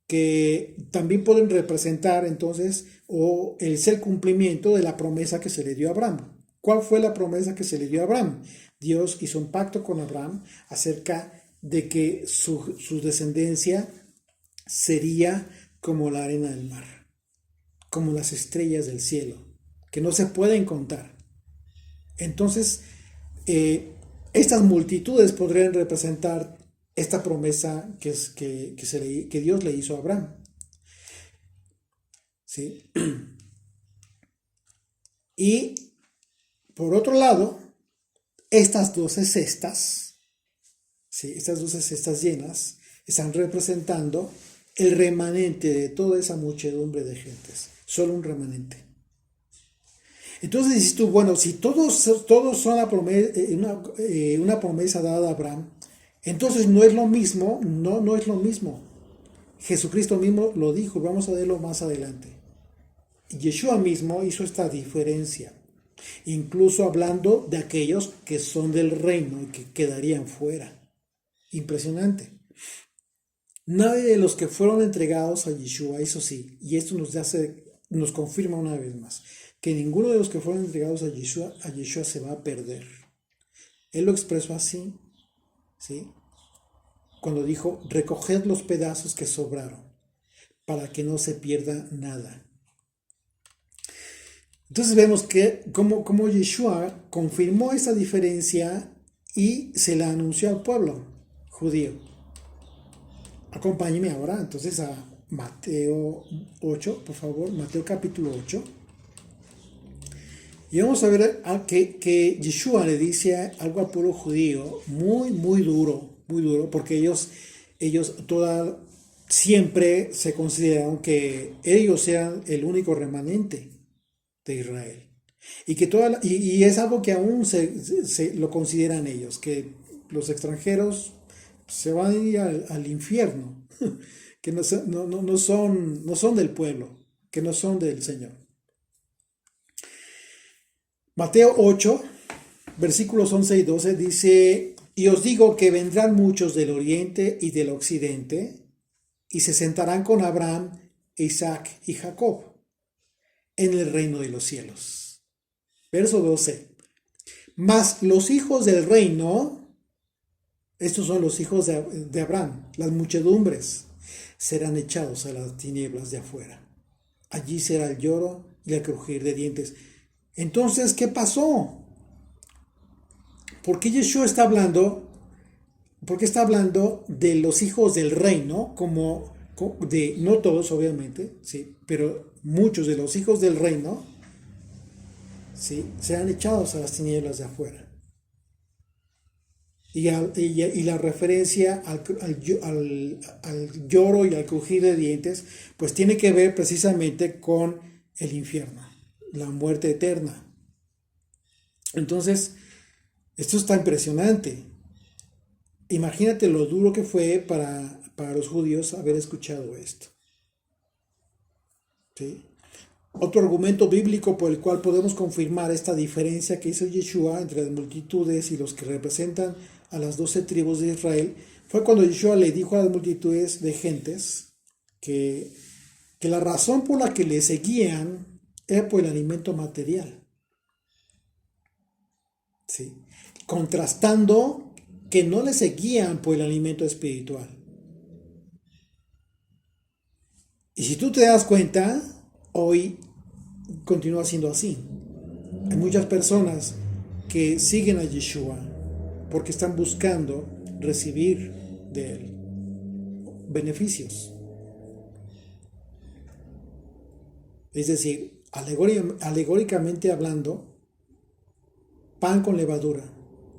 que también pueden representar entonces o el ser cumplimiento de la promesa que se le dio a Abraham. ¿Cuál fue la promesa que se le dio a Abraham? Dios hizo un pacto con Abraham acerca de que su descendencia sería como la arena del mar, como las estrellas del cielo, que no se pueden contar. Entonces, estas multitudes podrían representar esta promesa que Dios le hizo a Abraham. ¿Sí? Y por otro lado, estas 12 cestas, ¿sí?, estas 12 cestas llenas, están representando el remanente de toda esa muchedumbre de gentes. Solo un remanente. Entonces dices tú, bueno, si todos son una promesa dada a Abraham, entonces no es lo mismo, no es lo mismo. Jesucristo mismo lo dijo, vamos a verlo más adelante. Yeshua mismo hizo esta diferencia, incluso hablando de aquellos que son del reino y que quedarían fuera. Impresionante. Nadie de los que fueron entregados a Yeshua, eso sí, y esto nos confirma una vez más, que ninguno de los que fueron entregados a Yeshua se va a perder. Él lo expresó así, ¿sí?, cuando dijo, recoged los pedazos que sobraron, para que no se pierda nada. Entonces vemos que como Yeshua confirmó esa diferencia y se la anunció al pueblo judío. Acompáñeme ahora entonces a Mateo 8, por favor, Mateo capítulo 8. Y vamos a ver que Yeshua le dice algo al pueblo judío muy duro, porque ellos siempre se consideraron que ellos eran el único remanente de Israel. Y es algo que aún se lo consideran ellos, que los extranjeros se van a ir al infierno, que no son del pueblo, que no son del Señor. Mateo 8, versículos 11 y 12 dice, y os digo que vendrán muchos del oriente y del occidente, y se sentarán con Abraham, Isaac y Jacob en el reino de los cielos. Verso 12. Mas los hijos del reino, estos son los hijos de Abraham, las muchedumbres, serán echados a las tinieblas de afuera. Allí será el lloro y el crujir de dientes. Entonces, ¿qué pasó? ¿Por qué Yeshua está hablando? Porque está hablando de los hijos del reino, como de, no todos obviamente, ¿sí? Pero muchos de los hijos del reino, ¿sí? Serán echados a las tinieblas de afuera. Y la referencia al lloro y al crujir de dientes, pues tiene que ver precisamente con el infierno, la muerte eterna. Entonces, esto está impresionante. Imagínate lo duro que fue para los judíos haber escuchado esto. ¿Sí? Otro argumento bíblico por el cual podemos confirmar esta diferencia que hizo Yeshua entre las multitudes y los que representan a las 12 tribus de Israel fue cuando Yeshua le dijo a las multitudes de gentes que la razón por la que le seguían era por el alimento material. ¿Sí? Contrastando que no le seguían por el alimento espiritual. Y si tú te das cuenta, hoy continúa siendo así. Hay muchas personas que siguen a Yeshua porque están buscando recibir de él beneficios. Es decir, alegóricamente hablando, pan con levadura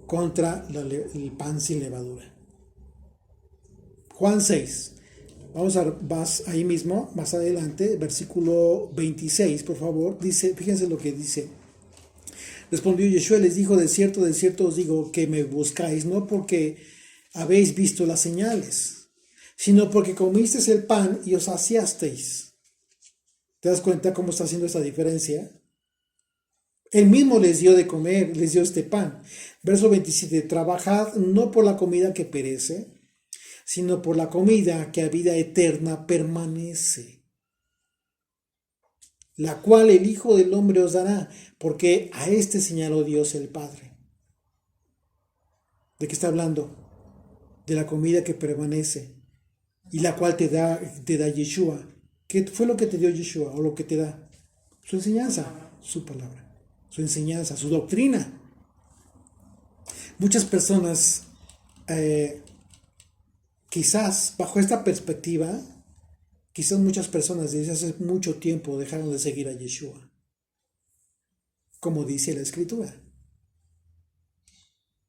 contra el pan sin levadura. Juan 6. Vas ahí mismo, más adelante, versículo 26, por favor. Dice, fíjense lo que dice. Respondió Yeshua y les dijo, de cierto os digo que me buscáis, no porque habéis visto las señales, sino porque comisteis el pan y os saciasteis. ¿Te das cuenta cómo está haciendo esta diferencia? Él mismo les dio de comer, les dio este pan. Verso 27, trabajad no por la comida que perece, sino por la comida que a vida eterna permanece, la cual el Hijo del Hombre os dará, porque a este señaló Dios el Padre. ¿De qué está hablando? De la comida que permanece y la cual te da Yeshua. ¿Qué fue lo que te dio Yeshua o lo que te da? Su enseñanza, su palabra, su enseñanza, su doctrina. Muchas personas, quizás bajo esta perspectiva, quizás muchas personas desde hace mucho tiempo dejaron de seguir a Yeshua, como dice la Escritura.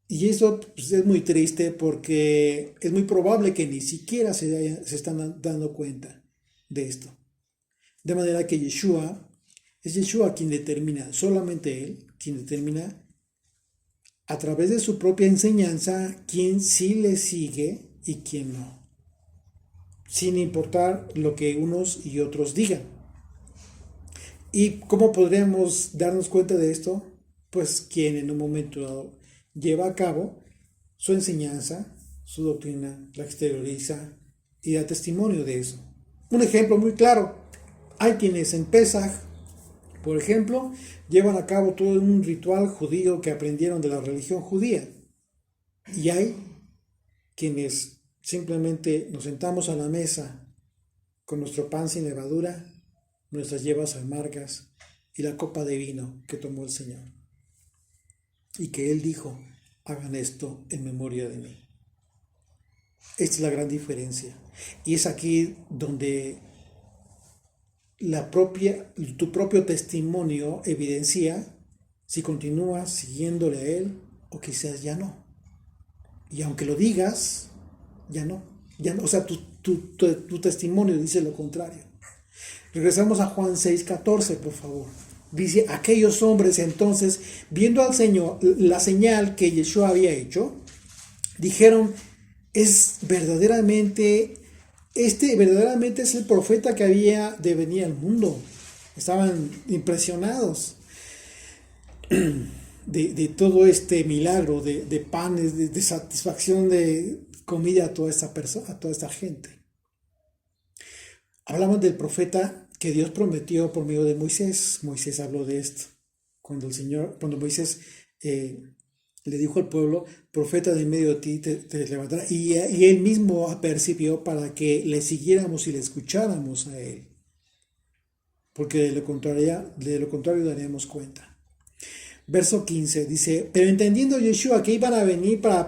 Y eso pues, es muy triste porque es muy probable que ni siquiera se están dando cuenta de esto. De manera que es Yeshua quien determina, solamente Él, quien determina a través de su propia enseñanza quién sí le sigue y quién no, sin importar lo que unos y otros digan. ¿Y cómo podríamos darnos cuenta de esto? Pues quien en un momento dado lleva a cabo su enseñanza, su doctrina, la exterioriza y da testimonio de eso. Un ejemplo muy claro, hay quienes en Pesaj, por ejemplo, llevan a cabo todo un ritual judío que aprendieron de la religión judía. Y hay quienes simplemente nos sentamos a la mesa con nuestro pan sin levadura, nuestras hierbas amargas y la copa de vino que tomó el Señor. Y que Él dijo, hagan esto en memoria de mí. Esta es la gran diferencia. Y es aquí donde tu propio testimonio evidencia si continúas siguiéndole a Él o quizás ya no. Y aunque lo digas, ya no. O sea, tu testimonio dice lo contrario. Regresamos a Juan 6:14, por favor. Dice, aquellos hombres entonces, viendo al Señor, la señal que Yeshua había hecho, dijeron, verdaderamente es el profeta que había de venir al mundo. Estaban impresionados. de todo este milagro de panes, de satisfacción de comida a toda esta persona, a toda esta gente. Hablamos del profeta que Dios prometió por medio de Moisés. Moisés habló de esto. Cuando Moisés le dijo al pueblo, profeta de en medio de ti te levantará. Y él mismo apercibió para que le siguiéramos y le escucháramos a él. Porque de lo contrario daríamos cuenta. Verso 15 dice, pero entendiendo Yeshua que iban a venir para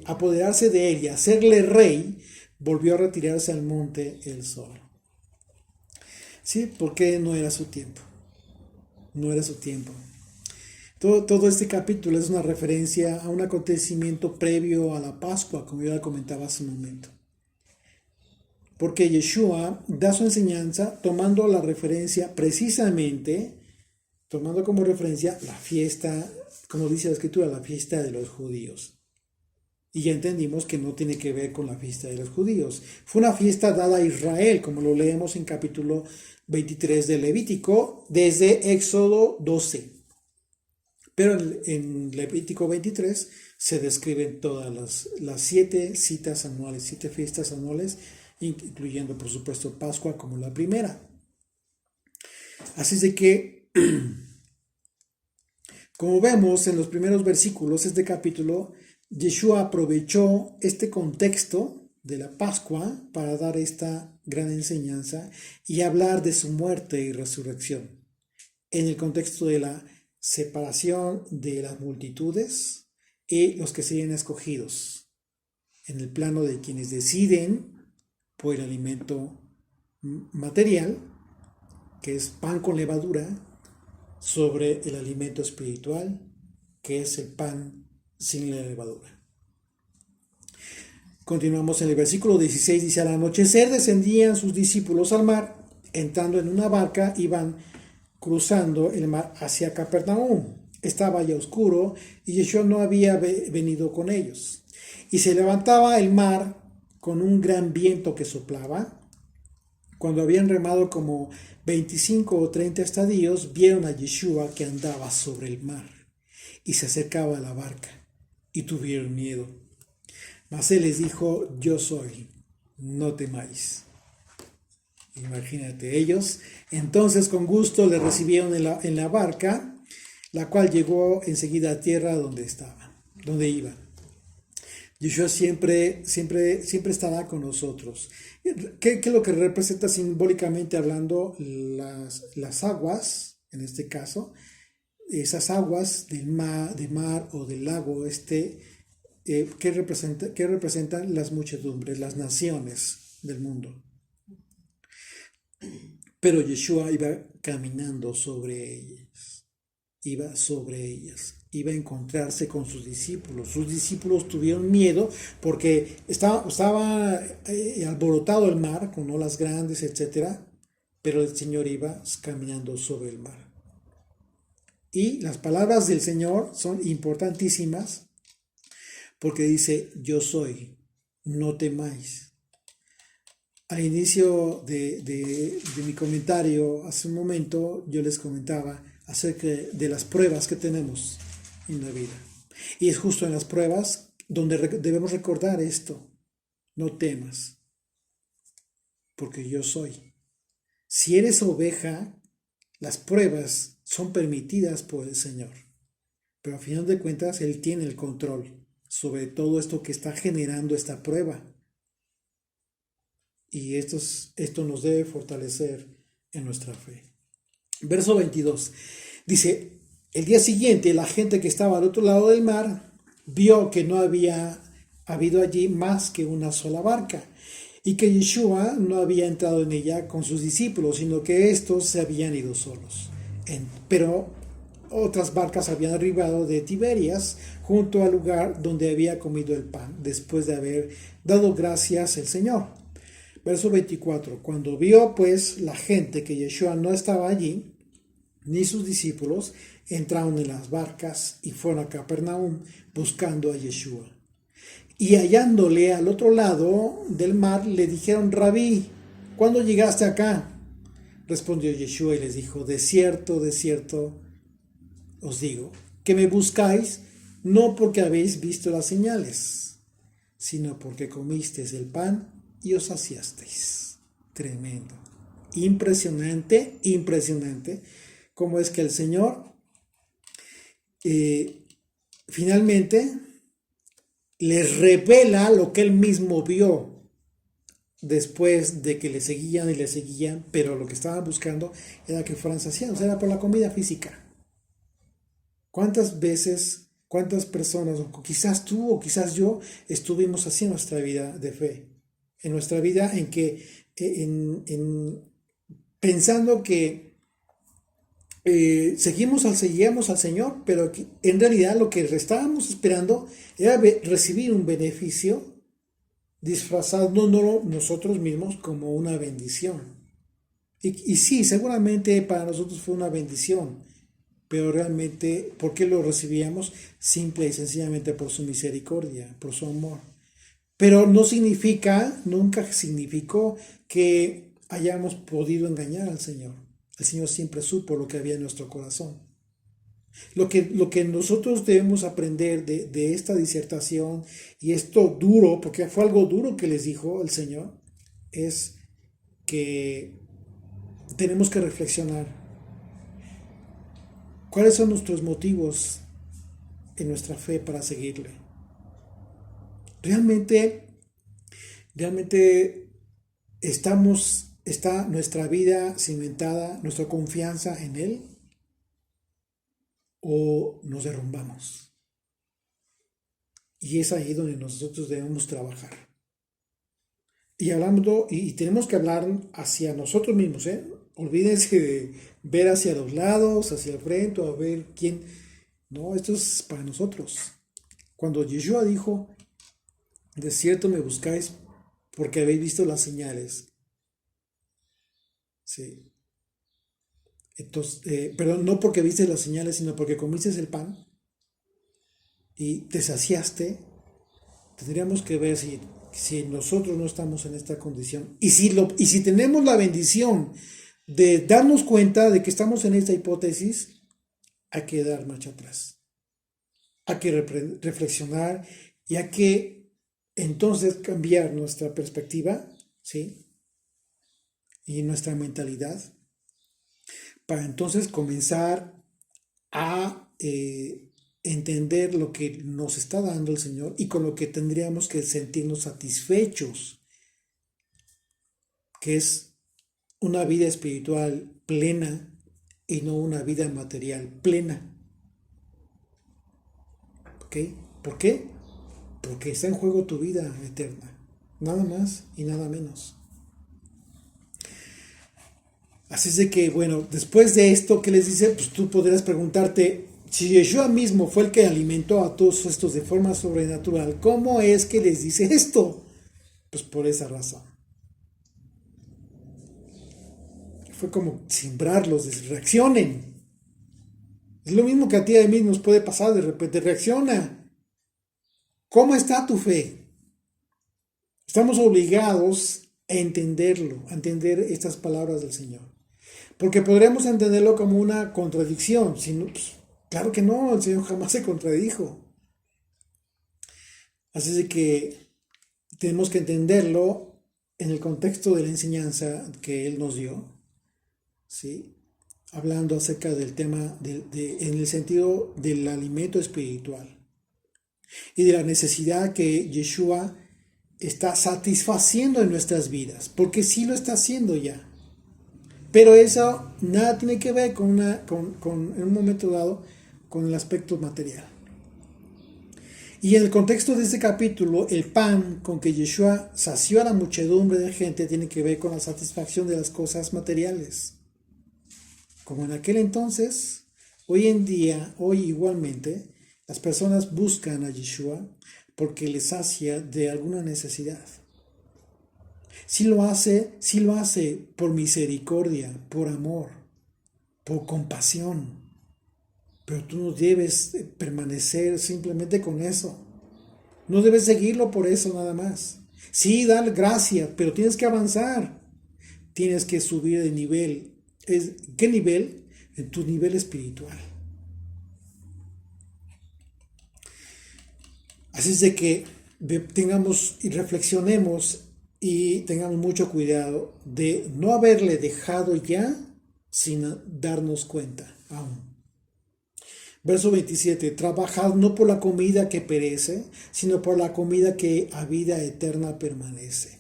apoderarse de él y hacerle rey, volvió a retirarse al monte él solo. ¿Sí? Porque no era su tiempo. No era su tiempo. Todo este capítulo es una referencia a un acontecimiento previo a la Pascua, como yo ya comentaba hace un momento. Porque Yeshua da su enseñanza tomando la referencia precisamente, tomando como referencia la fiesta, como dice la Escritura, la fiesta de los judíos. Y ya entendimos que no tiene que ver con la fiesta de los judíos. Fue una fiesta dada a Israel, como lo leemos en capítulo 23 de Levítico, desde Éxodo 12. Pero en Levítico 23 se describen todas las 7 citas anuales, 7 fiestas anuales, incluyendo por supuesto Pascua como la primera. Así es de que, como vemos en los primeros versículos de este capítulo, Yeshua aprovechó este contexto de la Pascua para dar esta gran enseñanza y hablar de su muerte y resurrección en el contexto de la separación de las multitudes y los que serían escogidos en el plano de quienes deciden por el alimento material, que es pan con levadura, sobre el alimento espiritual, que es el pan sin la levadura. Continuamos en el versículo 16, dice, al anochecer descendían sus discípulos al mar, entrando en una barca, iban cruzando el mar hacia Capernaum. Estaba ya oscuro y Yeshua no había venido con ellos. Y se levantaba el mar con un gran viento que soplaba. Cuando habían remado como 25 o 30 estadios, vieron a Yeshua que andaba sobre el mar y se acercaba a la barca y tuvieron miedo. Mas él les dijo, yo soy, no temáis. Imagínate, ellos entonces con gusto le recibieron en la barca, la cual llegó enseguida a tierra donde iba. Yeshua siempre estará con nosotros. ¿Qué es lo que representa simbólicamente hablando las aguas, en este caso? Esas aguas de mar o del lago ¿qué representan las muchedumbres, las naciones del mundo? Pero Yeshua iba caminando sobre ellas, iba a encontrarse con sus discípulos. Sus discípulos tuvieron miedo porque estaba alborotado el mar con olas grandes, etc. Pero el Señor iba caminando sobre el mar. Y las palabras del Señor son importantísimas porque dice, yo soy, no temáis. Al inicio de mi comentario, hace un momento, yo les comentaba acerca de las pruebas que tenemos en la vida. Y es justo en las pruebas donde debemos recordar esto. No temas, porque yo soy. Si eres oveja, las pruebas son permitidas por el Señor. Pero a final de cuentas, Él tiene el control sobre todo esto que está generando esta prueba. Y esto nos debe fortalecer en nuestra fe. Verso 22. Dice, el día siguiente la gente que estaba al otro lado del mar vio que no había habido allí más que una sola barca y que Yeshua no había entrado en ella con sus discípulos, sino que estos se habían ido solos. Pero otras barcas habían arribado de Tiberias junto al lugar donde había comido el pan, después de haber dado gracias al Señor. Verso 24. Cuando vio pues la gente que Yeshua no estaba allí, ni sus discípulos, entraron en las barcas y fueron a Capernaum buscando a Yeshua. Y hallándole al otro lado del mar, le dijeron, Rabí, ¿cuándo llegaste acá? Respondió Yeshua y les dijo, de cierto os digo, que me buscáis no porque habéis visto las señales, sino porque comisteis el pan y os saciasteis. Tremendo. Impresionante, impresionante. Cómo es que el Señor finalmente les revela lo que Él mismo vio después de que le seguían, pero lo que estaban buscando era que fueran saciados, era por la comida física. ¿Cuántas veces, cuántas personas, o quizás tú o quizás yo, estuvimos así en nuestra vida de fe? En nuestra vida en que, pensando que seguíamos al Señor, pero que en realidad lo que estábamos esperando era recibir un beneficio disfrazándonos nosotros mismos como una bendición. Y sí, seguramente para nosotros fue una bendición, pero realmente, ¿por qué lo recibíamos? Simple y sencillamente por su misericordia, por su amor. Pero no significa, nunca significó que hayamos podido engañar al Señor. El Señor siempre supo lo que había en nuestro corazón. Lo que nosotros debemos aprender de esta disertación y esto duro, porque fue algo duro que les dijo el Señor, es que tenemos que reflexionar. ¿Cuáles son nuestros motivos en nuestra fe para seguirle? Realmente está nuestra vida cimentada, nuestra confianza en Él, o nos derrumbamos. Y es ahí donde nosotros debemos trabajar. Y hablando, y tenemos que hablar hacia nosotros mismos, ¿eh? Olvídense de ver hacia los lados, hacia el frente, o a ver quién. No, esto es para nosotros. Cuando Yeshua dijo, de cierto me buscáis porque habéis visto las señales. Sí. Entonces, perdón, no porque viste las señales, sino porque comiste el pan y te saciaste. Tendríamos que ver si nosotros no estamos en esta condición. Y si tenemos la bendición de darnos cuenta de que estamos en esta hipótesis, hay que dar marcha atrás. Hay que reflexionar y hay que entonces cambiar nuestra perspectiva, ¿sí? Y nuestra mentalidad, para entonces comenzar a entender lo que nos está dando el Señor y con lo que tendríamos que sentirnos satisfechos, que es una vida espiritual plena y no una vida material plena. ¿Ok? ¿Por qué? Porque está en juego tu vida eterna, nada más y nada menos. Así es de que, bueno, después de esto que les dice, pues tú podrás preguntarte, si Yeshua mismo fue el que alimentó a todos estos de forma sobrenatural, ¿cómo es que les dice esto? Pues por esa razón. Fue como sembrarlos, reaccionen. Es lo mismo que a ti y a mí nos puede pasar, de repente reacciona. ¿Cómo está tu fe? Estamos obligados a entenderlo, a entender estas palabras del Señor. Porque podríamos entenderlo como una contradicción. Pues, claro que no, el Señor jamás se contradijo. Así es que tenemos que entenderlo en el contexto de la enseñanza que Él nos dio, ¿sí? Hablando acerca del tema en el sentido del alimento espiritual y de la necesidad que Yeshua está satisfaciendo en nuestras vidas, porque sí lo está haciendo ya. Pero eso nada tiene que ver en un momento dado con el aspecto material. Y en el contexto de este capítulo, el pan con que Yeshua sació a la muchedumbre de gente tiene que ver con la satisfacción de las cosas materiales. Como en aquel entonces, hoy en día, hoy igualmente, las personas buscan a Yeshua porque les sacia de alguna necesidad. Si lo hace por misericordia, por amor, por compasión. Pero tú no debes permanecer simplemente con eso. No debes seguirlo por eso nada más. Sí, dale gracias, pero tienes que avanzar. Tienes que subir de nivel. ¿Qué nivel? En tu nivel espiritual. Así es de que tengamos y reflexionemos y tengamos mucho cuidado de no haberle dejado ya sin darnos cuenta aún. Verso 27, trabajad no por la comida que perece, sino por la comida que a vida eterna permanece,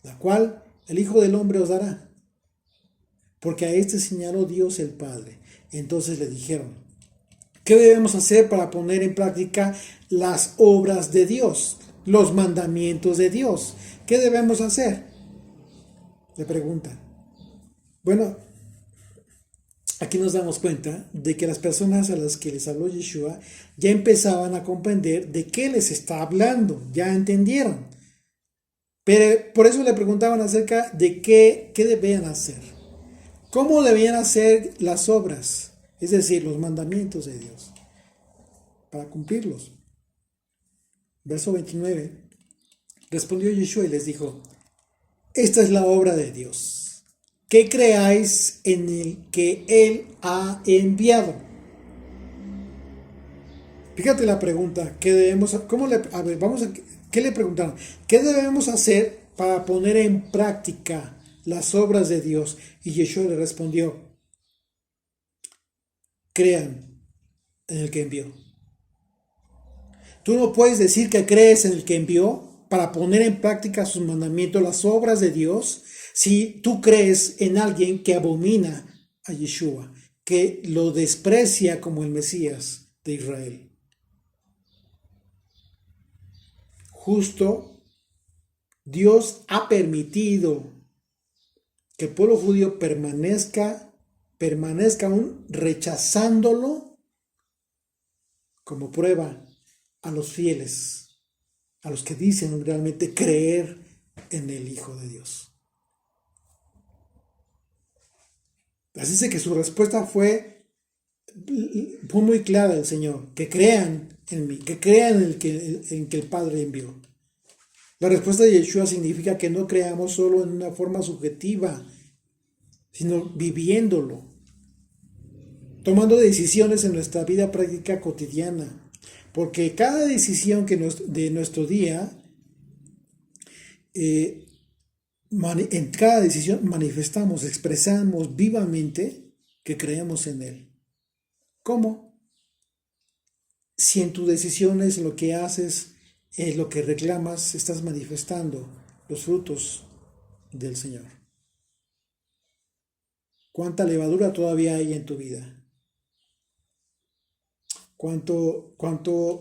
la cual el Hijo del Hombre os dará, porque a este señaló Dios el Padre. Entonces le dijeron, ¿qué debemos hacer para poner en práctica las obras de Dios, los mandamientos de Dios? ¿Qué debemos hacer? Le pregunta. Bueno, aquí nos damos cuenta de que las personas a las que les habló Yeshua ya empezaban a comprender de qué les está hablando, ya entendieron. Pero por eso le preguntaban acerca de qué debían hacer, cómo debían hacer las obras, es decir, los mandamientos de Dios, para cumplirlos. Verso 29, respondió Yeshua y les dijo, esta es la obra de Dios, que creáis en el que Él ha enviado. Fíjate la pregunta, ¿qué debemos, ¿qué le preguntaron? ¿Qué debemos hacer para poner en práctica las obras de Dios? Y Yeshua le respondió, crean en el que envió. Tú no puedes decir que crees en el que envió para poner en práctica sus mandamientos, las obras de Dios, si tú crees en alguien que abomina a Yeshua, que lo desprecia como el Mesías de Israel. Justo, Dios ha permitido que el pueblo judío permanezca aún rechazándolo como prueba a los fieles, a los que dicen realmente creer en el Hijo de Dios. Así es que su respuesta fue muy clara del Señor, que crean en mí, que crean en que el Padre envió. La respuesta de Yeshua significa que no creamos solo en una forma subjetiva, sino viviéndolo, tomando decisiones en nuestra vida práctica cotidiana. Porque cada decisión de nuestro día, en cada decisión manifestamos, expresamos vivamente que creemos en Él. ¿Cómo? Si en tus decisiones lo que haces, lo que reclamas, estás manifestando los frutos del Señor. ¿Cuánta levadura todavía hay en tu vida? ¿Cuánto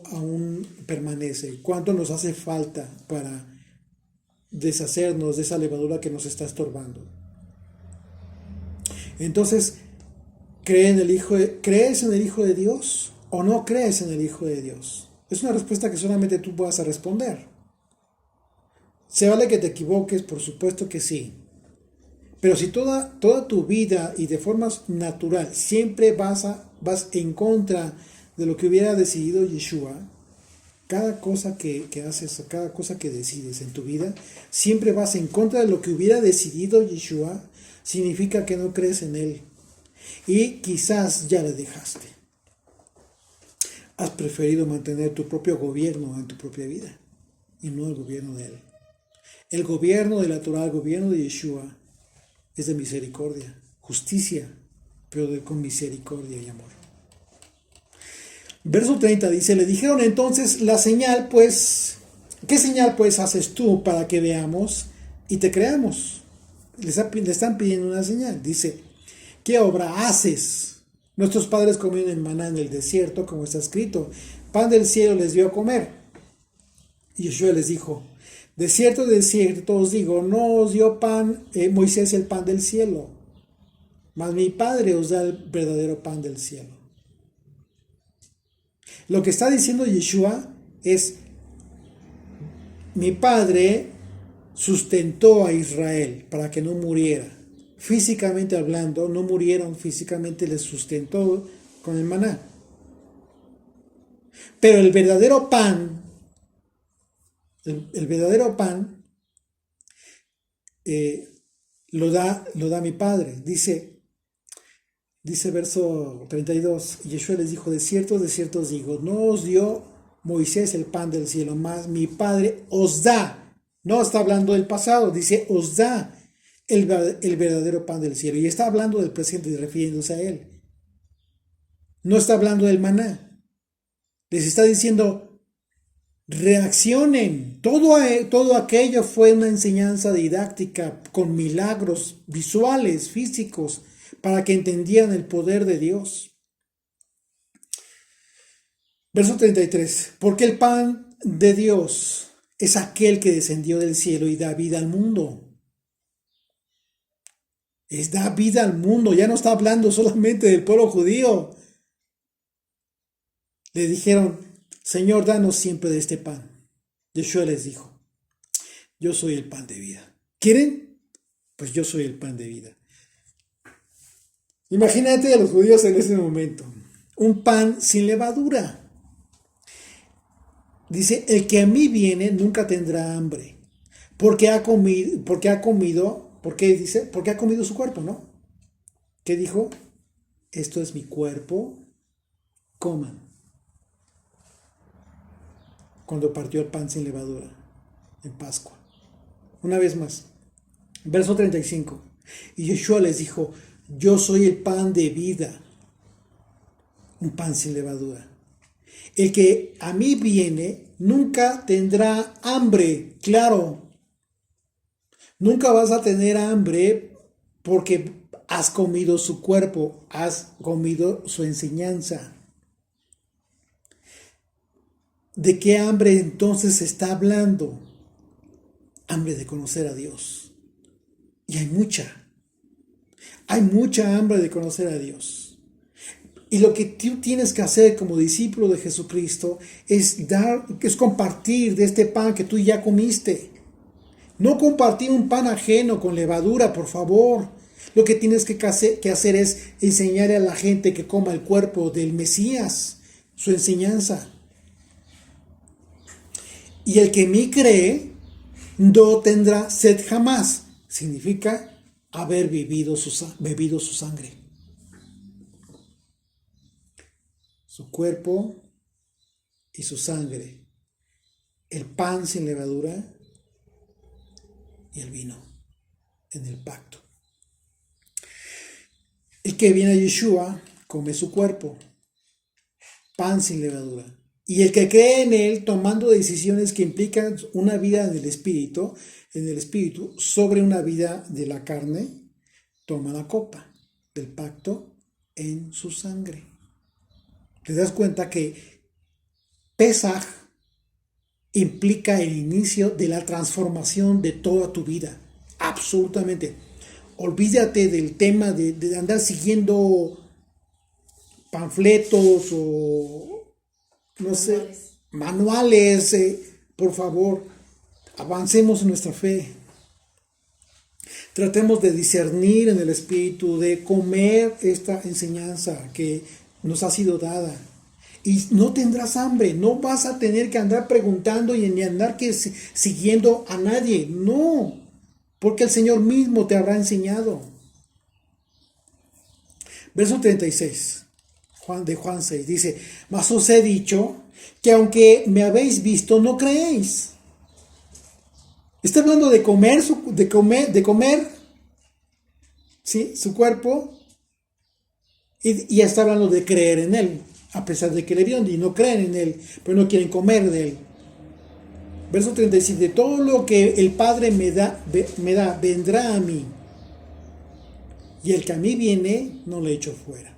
aún permanece? ¿Cuánto nos hace falta para deshacernos de esa levadura que nos está estorbando? Entonces, ¿crees en el Hijo de Dios o no crees en el Hijo de Dios? Es una respuesta que solamente tú puedas responder. ¿Se vale que te equivoques? Por supuesto que sí. Pero si toda tu vida y de forma natural siempre vas en contra de lo que hubiera decidido Yeshua, cada cosa que haces, cada cosa que decides en tu vida, siempre vas en contra de lo que hubiera decidido Yeshua, significa que no crees en Él. Y quizás ya le dejaste. Has preferido mantener tu propio gobierno en tu propia vida y no el gobierno de Él. El gobierno de la Torah, el gobierno de Yeshua, es de misericordia, justicia, pero con misericordia y amor. Verso 30 dice, le dijeron entonces, la señal pues, ¿qué señal pues haces tú para que veamos y te creamos? Le están pidiendo una señal. Dice, ¿qué obra haces? Nuestros padres comieron el maná en el desierto, como está escrito, pan del cielo les dio a comer. Y Yeshua les dijo, de cierto os digo, no os dio pan Moisés el pan del cielo, mas mi Padre os da el verdadero pan del cielo. Lo que está diciendo Yeshua es, mi Padre sustentó a Israel para que no muriera. Físicamente hablando, no murieron físicamente, les sustentó con el maná. Pero el verdadero pan, lo da mi Padre. Dice verso 32, Yeshua les dijo, de cierto os digo, no os dio Moisés el pan del cielo, más mi Padre os da. No está hablando del pasado, dice os da el verdadero pan del cielo. Y está hablando del presente, refiriéndose a él. No está hablando del maná. Les está diciendo, reaccionen. Todo aquello fue una enseñanza didáctica con milagros visuales, físicos, para que entendieran el poder de Dios. Verso 33. Porque el pan de Dios es aquel que descendió del cielo y da vida al mundo. Da vida al mundo. Ya no está hablando solamente del pueblo judío. Le dijeron, Señor, danos siempre de este pan. Yeshua les dijo, yo soy el pan de vida. ¿Quieren? Pues yo soy el pan de vida. Imagínate a los judíos en ese momento. Un pan sin levadura. Dice, el que a mí viene nunca tendrá hambre. Porque ha comido, dice, porque ha comido su cuerpo, ¿no? ¿Qué dijo? Esto es mi cuerpo, coman. Cuando partió el pan sin levadura en Pascua. Una vez más, verso 35. Y Yeshua les dijo, yo soy el pan de vida, un pan sin levadura. El que a mí viene nunca tendrá hambre, claro. Nunca vas a tener hambre porque has comido su cuerpo, has comido su enseñanza. ¿De qué hambre entonces se está hablando? Hambre de conocer a Dios. Y hay mucha hambre de conocer a Dios. Y lo que tú tienes que hacer como discípulo de Jesucristo es compartir de este pan que tú ya comiste. No compartir un pan ajeno con levadura, por favor. Lo que tienes que hacer es enseñarle a la gente que coma el cuerpo del Mesías, su enseñanza. Y el que en mí cree, no tendrá sed jamás. Significa haber bebido su sangre. Su cuerpo y su sangre. El pan sin levadura y el vino en el pacto. El que viene a Yeshua come su cuerpo. Pan sin levadura. Y el que cree en él, tomando decisiones que implican una vida en el espíritu sobre una vida de la carne, toma la copa del pacto en su sangre. Te das cuenta que Pesaj implica el inicio de la transformación de toda tu vida. Absolutamente. Olvídate del tema de andar siguiendo panfletos o manuales, por favor, avancemos en nuestra fe. Tratemos de discernir en el espíritu, de comer esta enseñanza que nos ha sido dada. Y no tendrás hambre, no vas a tener que andar preguntando y ni andar siguiendo a nadie, no, porque el Señor mismo te habrá enseñado. Verso 36. De Juan 6, dice, mas os he dicho que aunque me habéis visto, no creéis. Está hablando de comer, ¿sí? Su cuerpo, y está hablando de creer en él, a pesar de que le vieron y no creen en él, pero no quieren comer de él. Verso 37, todo lo que el Padre me da, vendrá a mí, y el que a mí viene, no le echo fuera.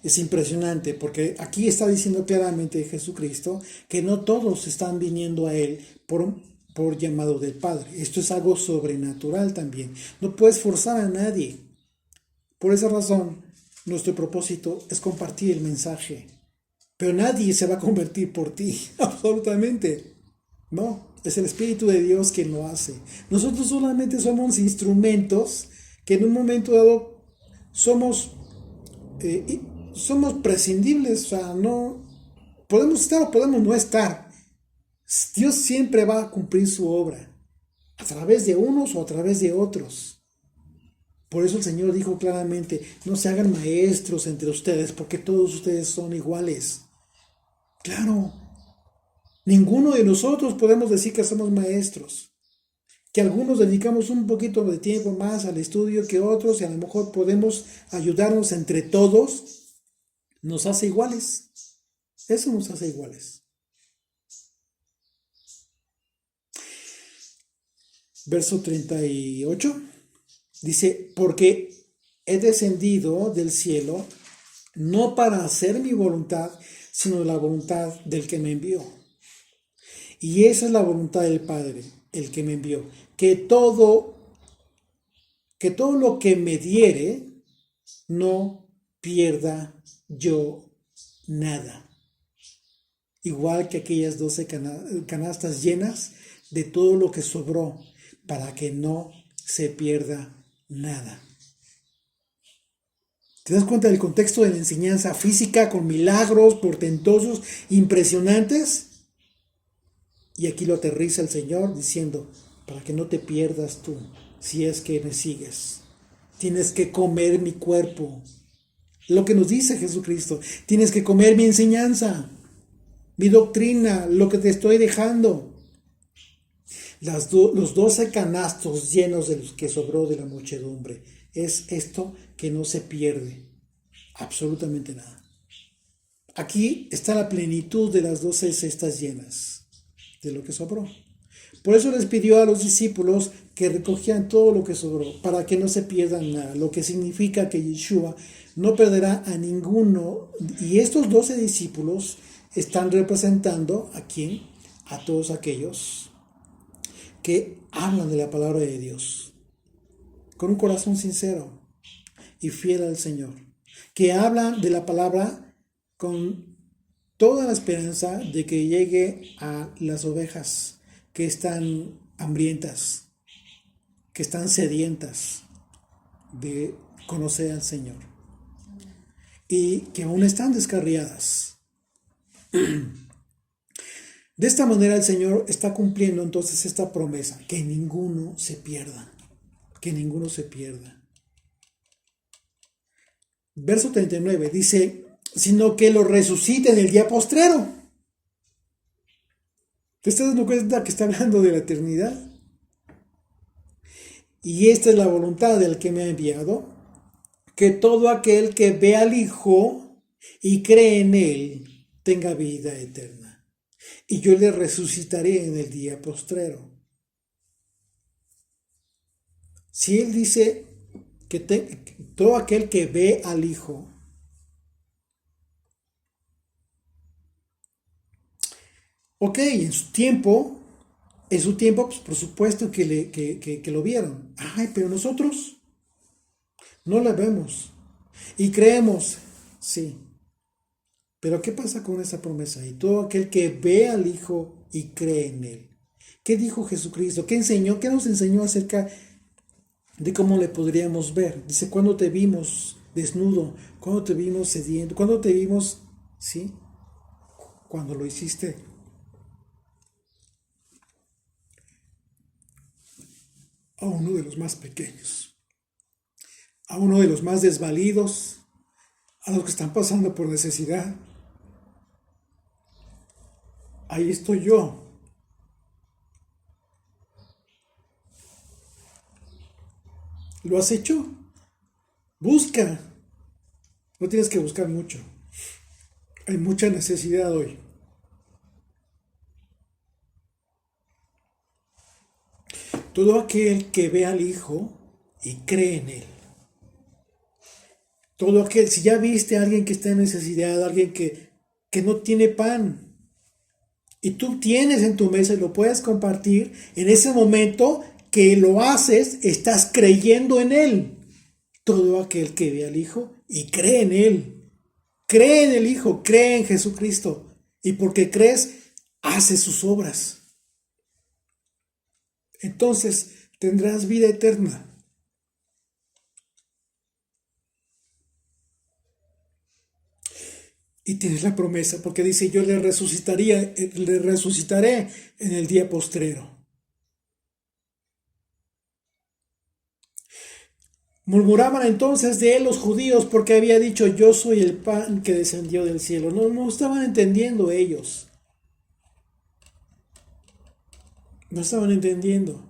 Es impresionante porque aquí está diciendo claramente Jesucristo que no todos están viniendo a Él por llamado del Padre. Esto es algo sobrenatural también. No puedes forzar a nadie. Por esa razón, nuestro propósito es compartir el mensaje. Pero nadie se va a convertir por ti, absolutamente. No, es el Espíritu de Dios quien lo hace. Nosotros solamente somos instrumentos que en un momento dado somos prescindibles, o sea, no podemos estar o podemos no estar. Dios siempre va a cumplir su obra, a través de unos o a través de otros. Por eso el Señor dijo claramente, no se hagan maestros entre ustedes, porque todos ustedes son iguales. Claro, ninguno de nosotros podemos decir que somos maestros, que algunos dedicamos un poquito de tiempo más al estudio que otros y a lo mejor podemos ayudarnos entre todos, nos hace iguales. Eso nos hace iguales. Verso 38 dice, porque he descendido del cielo no para hacer mi voluntad, sino la voluntad del que me envió. Y esa es la voluntad del Padre, el que me envió, que todo lo que me diere, no pierda yo nada. Igual que aquellas 12 canastas llenas de todo lo que sobró, para que no se pierda nada. ¿Te das cuenta del contexto de la enseñanza física con milagros portentosos, impresionantes? Y aquí lo aterriza el Señor diciendo, para que no te pierdas tú, si es que me sigues. Tienes que comer mi cuerpo. Lo que nos dice Jesucristo. Tienes que comer mi enseñanza, mi doctrina, lo que te estoy dejando. Los 12 canastos llenos de los que sobró de la muchedumbre. Es esto que no se pierde. Absolutamente nada. Aquí está la plenitud de las 12 cestas llenas de lo que sobró. Por eso les pidió a los discípulos que recogían todo lo que sobró, para que no se pierdan nada, lo que significa que Yeshua no perderá a ninguno. Y estos 12 discípulos están representando a quién, a todos aquellos que hablan de la palabra de Dios con un corazón sincero y fiel al Señor, que hablan de la palabra con toda la esperanza de que llegue a las ovejas que están hambrientas, que están sedientas de conocer al Señor y que aún están descarriadas. De esta manera el Señor está cumpliendo entonces esta promesa, que ninguno se pierda, que ninguno se pierda. Verso 39 dice, sino que lo resucite en el día postrero. ¿Te estás dando cuenta que está hablando de la eternidad? Y esta es la voluntad del que me ha enviado, que todo aquel que ve al Hijo y cree en Él tenga vida eterna. Y yo le resucitaré en el día postrero. Si Él dice que todo aquel que ve al Hijo, ok, en su tiempo, pues por supuesto que lo vieron. Ay, pero nosotros no la vemos y creemos, sí. Pero ¿qué pasa con esa promesa? Y todo aquel que ve al Hijo y cree en Él. ¿Qué dijo Jesucristo? ¿Qué enseñó? ¿Qué nos enseñó acerca de cómo le podríamos ver? Dice, ¿cuándo te vimos desnudo? ¿Cuándo te vimos sediento? ¿Cuándo te vimos, sí? Cuando lo hiciste a uno de los más pequeños, a uno de los más desvalidos, a los que están pasando por necesidad. Ahí estoy yo. ¿Lo has hecho? Busca. No tienes que buscar mucho. Hay mucha necesidad hoy. Todo aquel que ve al Hijo y cree en Él. Todo aquel, si ya viste a alguien que está en necesidad, alguien que no tiene pan, y tú tienes en tu mesa y lo puedes compartir, en ese momento que lo haces, estás creyendo en Él. Todo aquel que ve al Hijo y cree en Él, cree en el Hijo, cree en Jesucristo, y porque crees, hace sus obras. Entonces tendrás vida eterna. Y tienes la promesa, porque dice, yo le resucitaré en el día postrero. Murmuraban entonces de él los judíos porque había dicho, yo soy el pan que descendió del cielo. No estaban entendiendo ellos. No estaban entendiendo.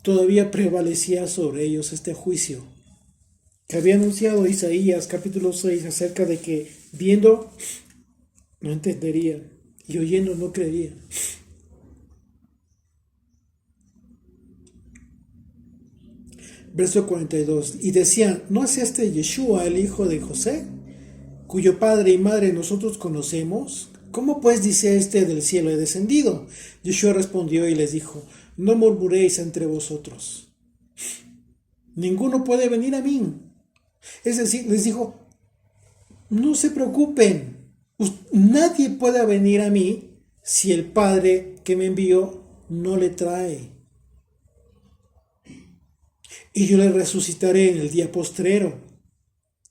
Todavía prevalecía sobre ellos este juicio que había anunciado Isaías capítulo 6 acerca de que viendo no entenderían y oyendo no creerían. Verso 42. Y decían, ¿no es este Yeshua el hijo de José, cuyo padre y madre nosotros conocemos? ¿Cómo pues dice este del cielo he descendido? Yeshua respondió y les dijo, no murmuréis entre vosotros. Ninguno puede venir a mí. Es decir, les dijo, no se preocupen. Nadie puede venir a mí si el Padre que me envió no le trae. Y yo le resucitaré en el día postrero.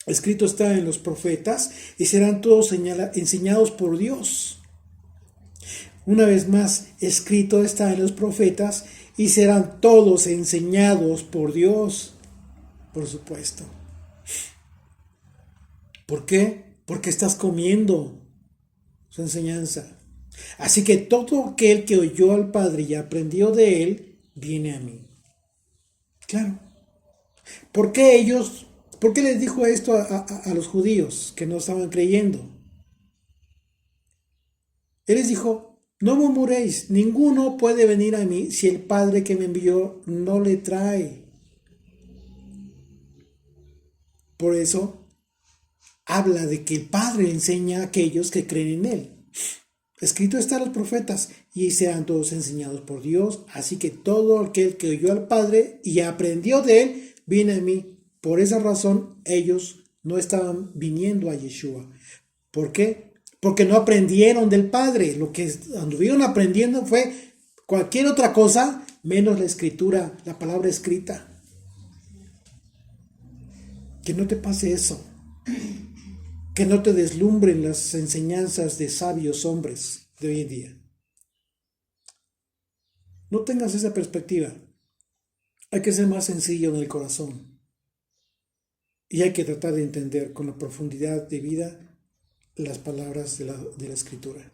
Escrito está en los profetas y serán todos enseñados por Dios. Una vez más, escrito está en los profetas y serán todos enseñados por Dios. Por supuesto. ¿Por qué? Porque estás comiendo su enseñanza. Así que todo aquel que oyó al Padre y aprendió de él, viene a mí. Claro. ¿Por qué les dijo esto a los judíos que no estaban creyendo? Él les dijo, no murmuréis, ninguno puede venir a mí si el Padre que me envió no le trae. Por eso habla de que el Padre enseña a aquellos que creen en Él. Escrito está en los profetas, y sean todos enseñados por Dios, así que todo aquel que oyó al Padre y aprendió de Él, viene a mí. Por esa razón, ellos no estaban viniendo a Yeshua. ¿Por qué? Porque no aprendieron del Padre. Lo que anduvieron aprendiendo fue cualquier otra cosa, menos la escritura, la palabra escrita. Que no te pase eso. Que no te deslumbren las enseñanzas de sabios hombres de hoy en día. No tengas esa perspectiva. Hay que ser más sencillo en el corazón. Y hay que tratar de entender con la profundidad de vida las palabras de la Escritura.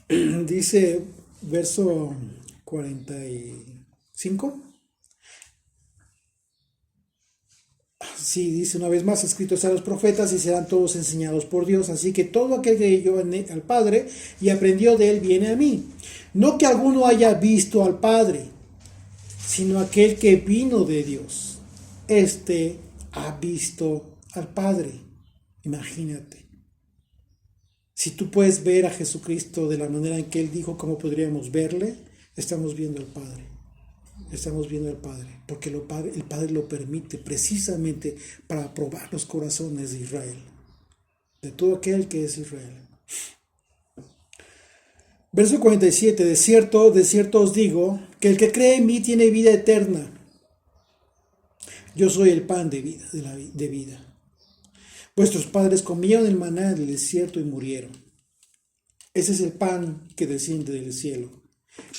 Dice verso 45. Sí, dice una vez más, escrito están los profetas y serán todos enseñados por Dios. Así que todo aquel que oyó al Padre y aprendió de él viene a mí. No que alguno haya visto al Padre, sino aquel que vino de Dios. Este ha visto al Padre. Imagínate. Si tú puedes ver a Jesucristo de la manera en que Él dijo cómo podríamos verle, estamos viendo al Padre. Estamos viendo al Padre, porque el Padre lo permite precisamente para probar los corazones de Israel, de todo aquel que es Israel. Verso 47, de cierto os digo, que el que cree en mí tiene vida eterna. Yo soy el pan de vida. Vuestros padres comieron el maná del desierto y murieron. Ese es el pan que desciende del cielo,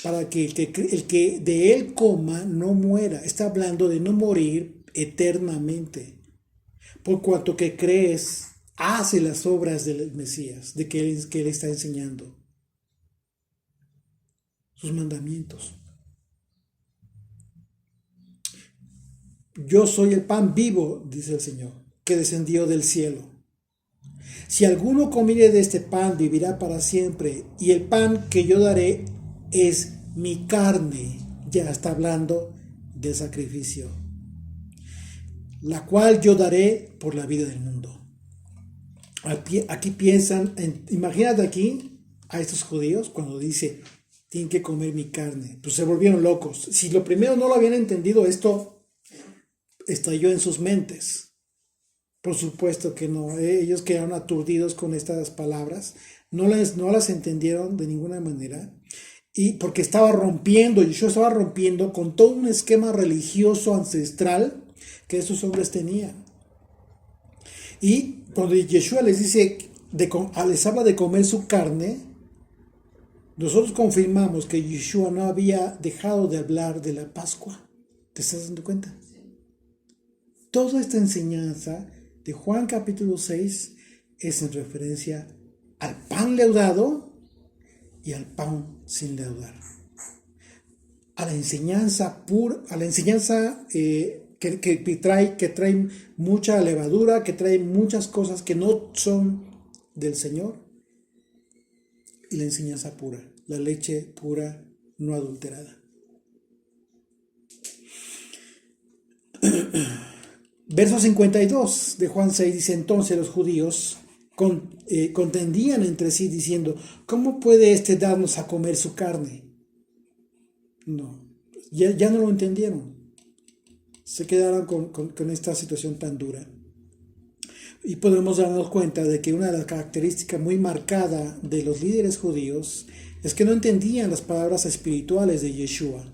para que el que de él coma no muera. Está hablando de no morir eternamente. Por cuanto que crees, hace las obras del Mesías, de que él está enseñando. Sus mandamientos. Yo soy el pan vivo, dice el Señor, que descendió del cielo. Si alguno comiere de este pan, vivirá para siempre, y el pan que yo daré es mi carne. Ya está hablando del sacrificio, la cual yo daré por la vida del mundo. Aquí piensan, imagínate aquí a estos judíos cuando dice, tienen que comer mi carne. Pues se volvieron locos. Si lo primero no lo habían entendido, esto estalló en sus mentes. Por supuesto que no. Ellos quedaron aturdidos con estas palabras. No las entendieron de ninguna manera. Y porque Yeshua estaba rompiendo con todo un esquema religioso ancestral que esos hombres tenían. Y cuando Yeshua les dice, les habla de comer su carne, nosotros confirmamos que Yeshua no había dejado de hablar de la Pascua. ¿Te estás dando cuenta? Toda esta enseñanza de Juan capítulo 6 es en referencia al pan leudado y al pan sin leudar. A la enseñanza pura, a la enseñanza que trae mucha levadura, que trae muchas cosas que no son del Señor, y la enseñanza pura, la leche pura, no adulterada. Verso 52 de Juan 6 dice: entonces los judíos contendían entre sí diciendo: ¿cómo puede darnos a comer su carne? No, ya no lo entendieron. Se quedaron con esta situación tan dura. Y podemos darnos cuenta de que una de las características muy marcadas de los líderes judíos es que no entendían las palabras espirituales de Yeshua.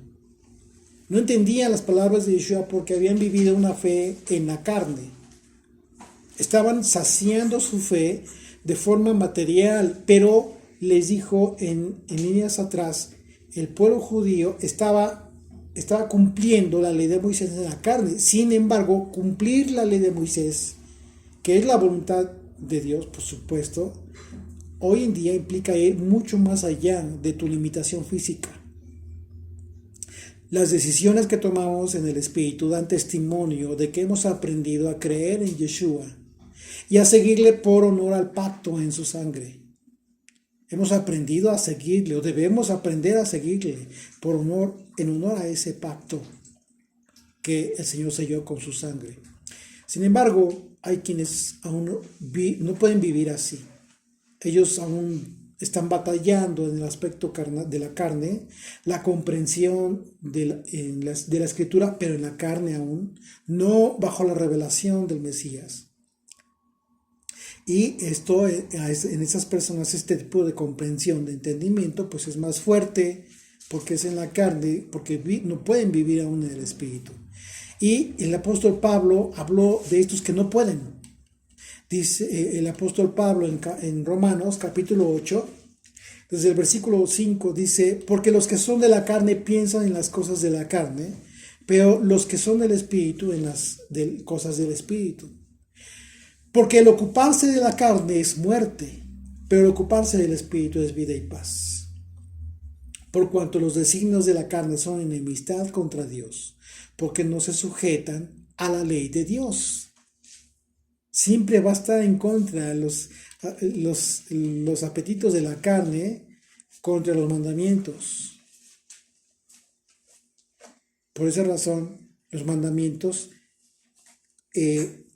No entendían las palabras de Yeshua porque habían vivido una fe en la carne. Estaban saciando su fe de forma material, pero les dijo en líneas atrás, el pueblo judío estaba cumpliendo la ley de Moisés en la carne. Sin embargo, cumplir la ley de Moisés, que es la voluntad de Dios, por supuesto, hoy en día implica ir mucho más allá de tu limitación física. Las decisiones que tomamos en el Espíritu dan testimonio de que hemos aprendido a creer en Yeshua y a seguirle por honor al pacto en su sangre. Hemos aprendido a seguirle, o debemos aprender a seguirle en honor a ese pacto que el Señor selló con su sangre. Sin embargo, hay quienes aún no pueden vivir así. Ellos aún están batallando en el aspecto de la carne, la comprensión de la Escritura, pero en la carne aún, no bajo la revelación del Mesías. Y esto, en esas personas, este tipo de comprensión, de entendimiento, pues es más fuerte porque es en la carne, porque no pueden vivir aún en el Espíritu. Y el apóstol Pablo habló de estos que no pueden. Dice el apóstol Pablo en Romanos capítulo 8, desde el versículo 5, dice: porque los que son de la carne piensan en las cosas de la carne, pero los que son del Espíritu en las cosas del Espíritu. Porque el ocuparse de la carne es muerte, pero el ocuparse del Espíritu es vida y paz. Por cuanto los designios de la carne son enemistad contra Dios, porque no se sujetan a la ley de Dios. Siempre va a estar en contra los apetitos de la carne contra los mandamientos. Por esa razón, los mandamientos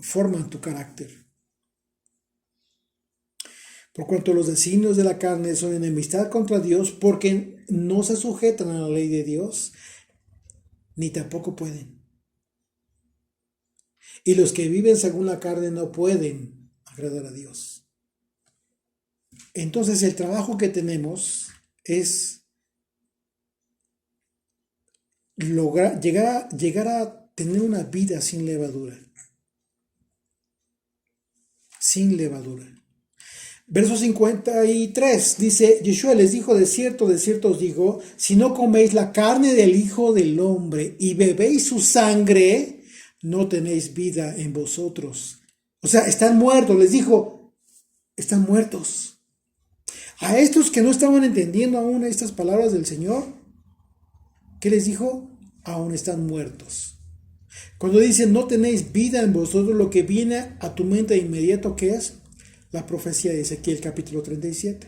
forman tu carácter. Por cuanto los designios de la carne son enemistad contra Dios, porque no se sujetan a la ley de Dios, ni tampoco pueden. Y los que viven según la carne no pueden agradar a Dios. Entonces el trabajo que tenemos es llegar a tener una vida sin levadura. Sin levadura. Verso 53 dice: Yeshua les dijo: de cierto os digo, si no coméis la carne del Hijo del Hombre y bebéis su sangre, no tenéis vida en vosotros. O sea, están muertos. Les dijo, están muertos. A estos que no estaban entendiendo aún estas palabras del Señor, ¿qué les dijo? Aún están muertos. Cuando dicen no tenéis vida en vosotros, lo que viene a tu mente de inmediato, ¿qué es? La profecía de Ezequiel capítulo 37,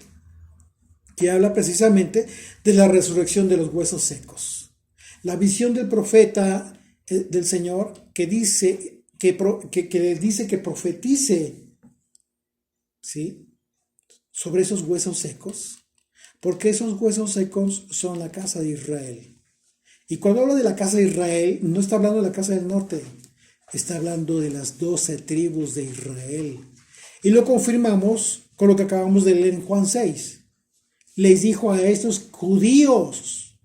que habla precisamente de la resurrección de los huesos secos. La visión del profeta del Señor que dice que les dice que profetice, ¿sí?, sobre esos huesos secos, porque esos huesos secos son la casa de Israel. Y cuando habla de la casa de Israel, no está hablando de la casa del norte, está hablando de las 12 tribus de Israel. Y lo confirmamos con lo que acabamos de leer en Juan 6. Les dijo a estos judíos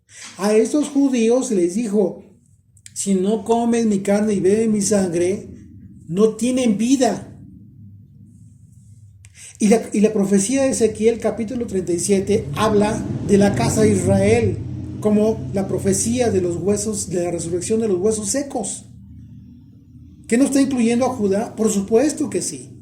les dijo: si no comen mi carne y beben mi sangre, no tienen vida. Y la profecía de Ezequiel capítulo 37 habla de la casa de Israel. como la profecía de los huesos, de la resurrección de los huesos secos. ¿Qué no está incluyendo a Judá? Por supuesto que sí.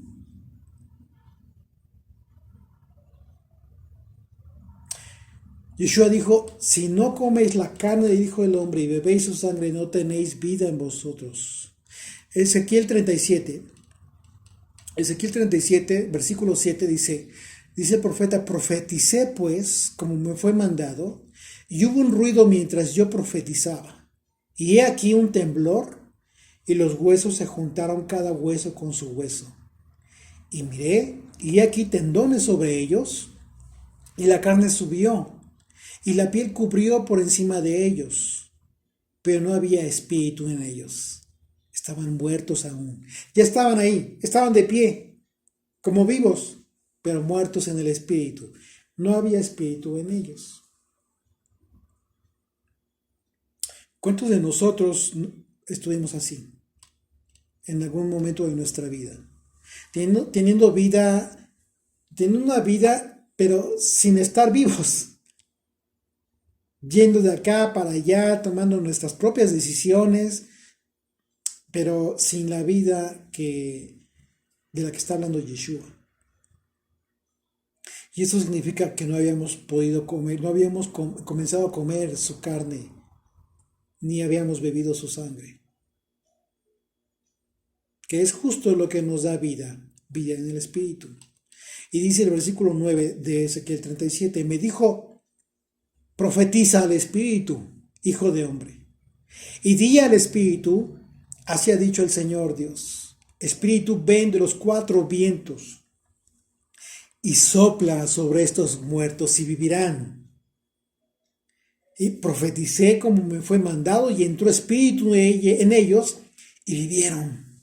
Yeshua dijo, si no coméis la carne del Hijo del Hombre y bebéis su sangre, no tenéis vida en vosotros. Ezequiel 37, versículo 7 dice el profeta, profeticé pues, como me fue mandado, y hubo un ruido mientras yo profetizaba. Y he aquí un temblor, y los huesos se juntaron cada hueso con su hueso. Y miré, y he aquí tendones sobre ellos, y la carne subió, y la piel cubrió por encima de ellos, pero no había espíritu en ellos. Estaban muertos aún. Ya estaban ahí, estaban de pie, como vivos, pero muertos en el espíritu. No había espíritu en ellos. ¿Cuántos de nosotros estuvimos así en algún momento de nuestra vida? Teniendo una vida, pero sin estar vivos. Yendo de acá para allá, tomando nuestras propias decisiones, pero sin la vida de la que está hablando Yeshua. Y eso significa que no habíamos podido comer, no habíamos comenzado a comer su carne, ni habíamos bebido su sangre. Que es justo lo que nos da vida en el Espíritu. Y dice el versículo 9 de Ezequiel 37, me dijo, profetiza al Espíritu, hijo de hombre, y di al Espíritu, así ha dicho el Señor Dios, Espíritu, ven de los 4 vientos y sopla sobre estos muertos y vivirán. Y profeticé como me fue mandado y entró Espíritu en ellos y vivieron.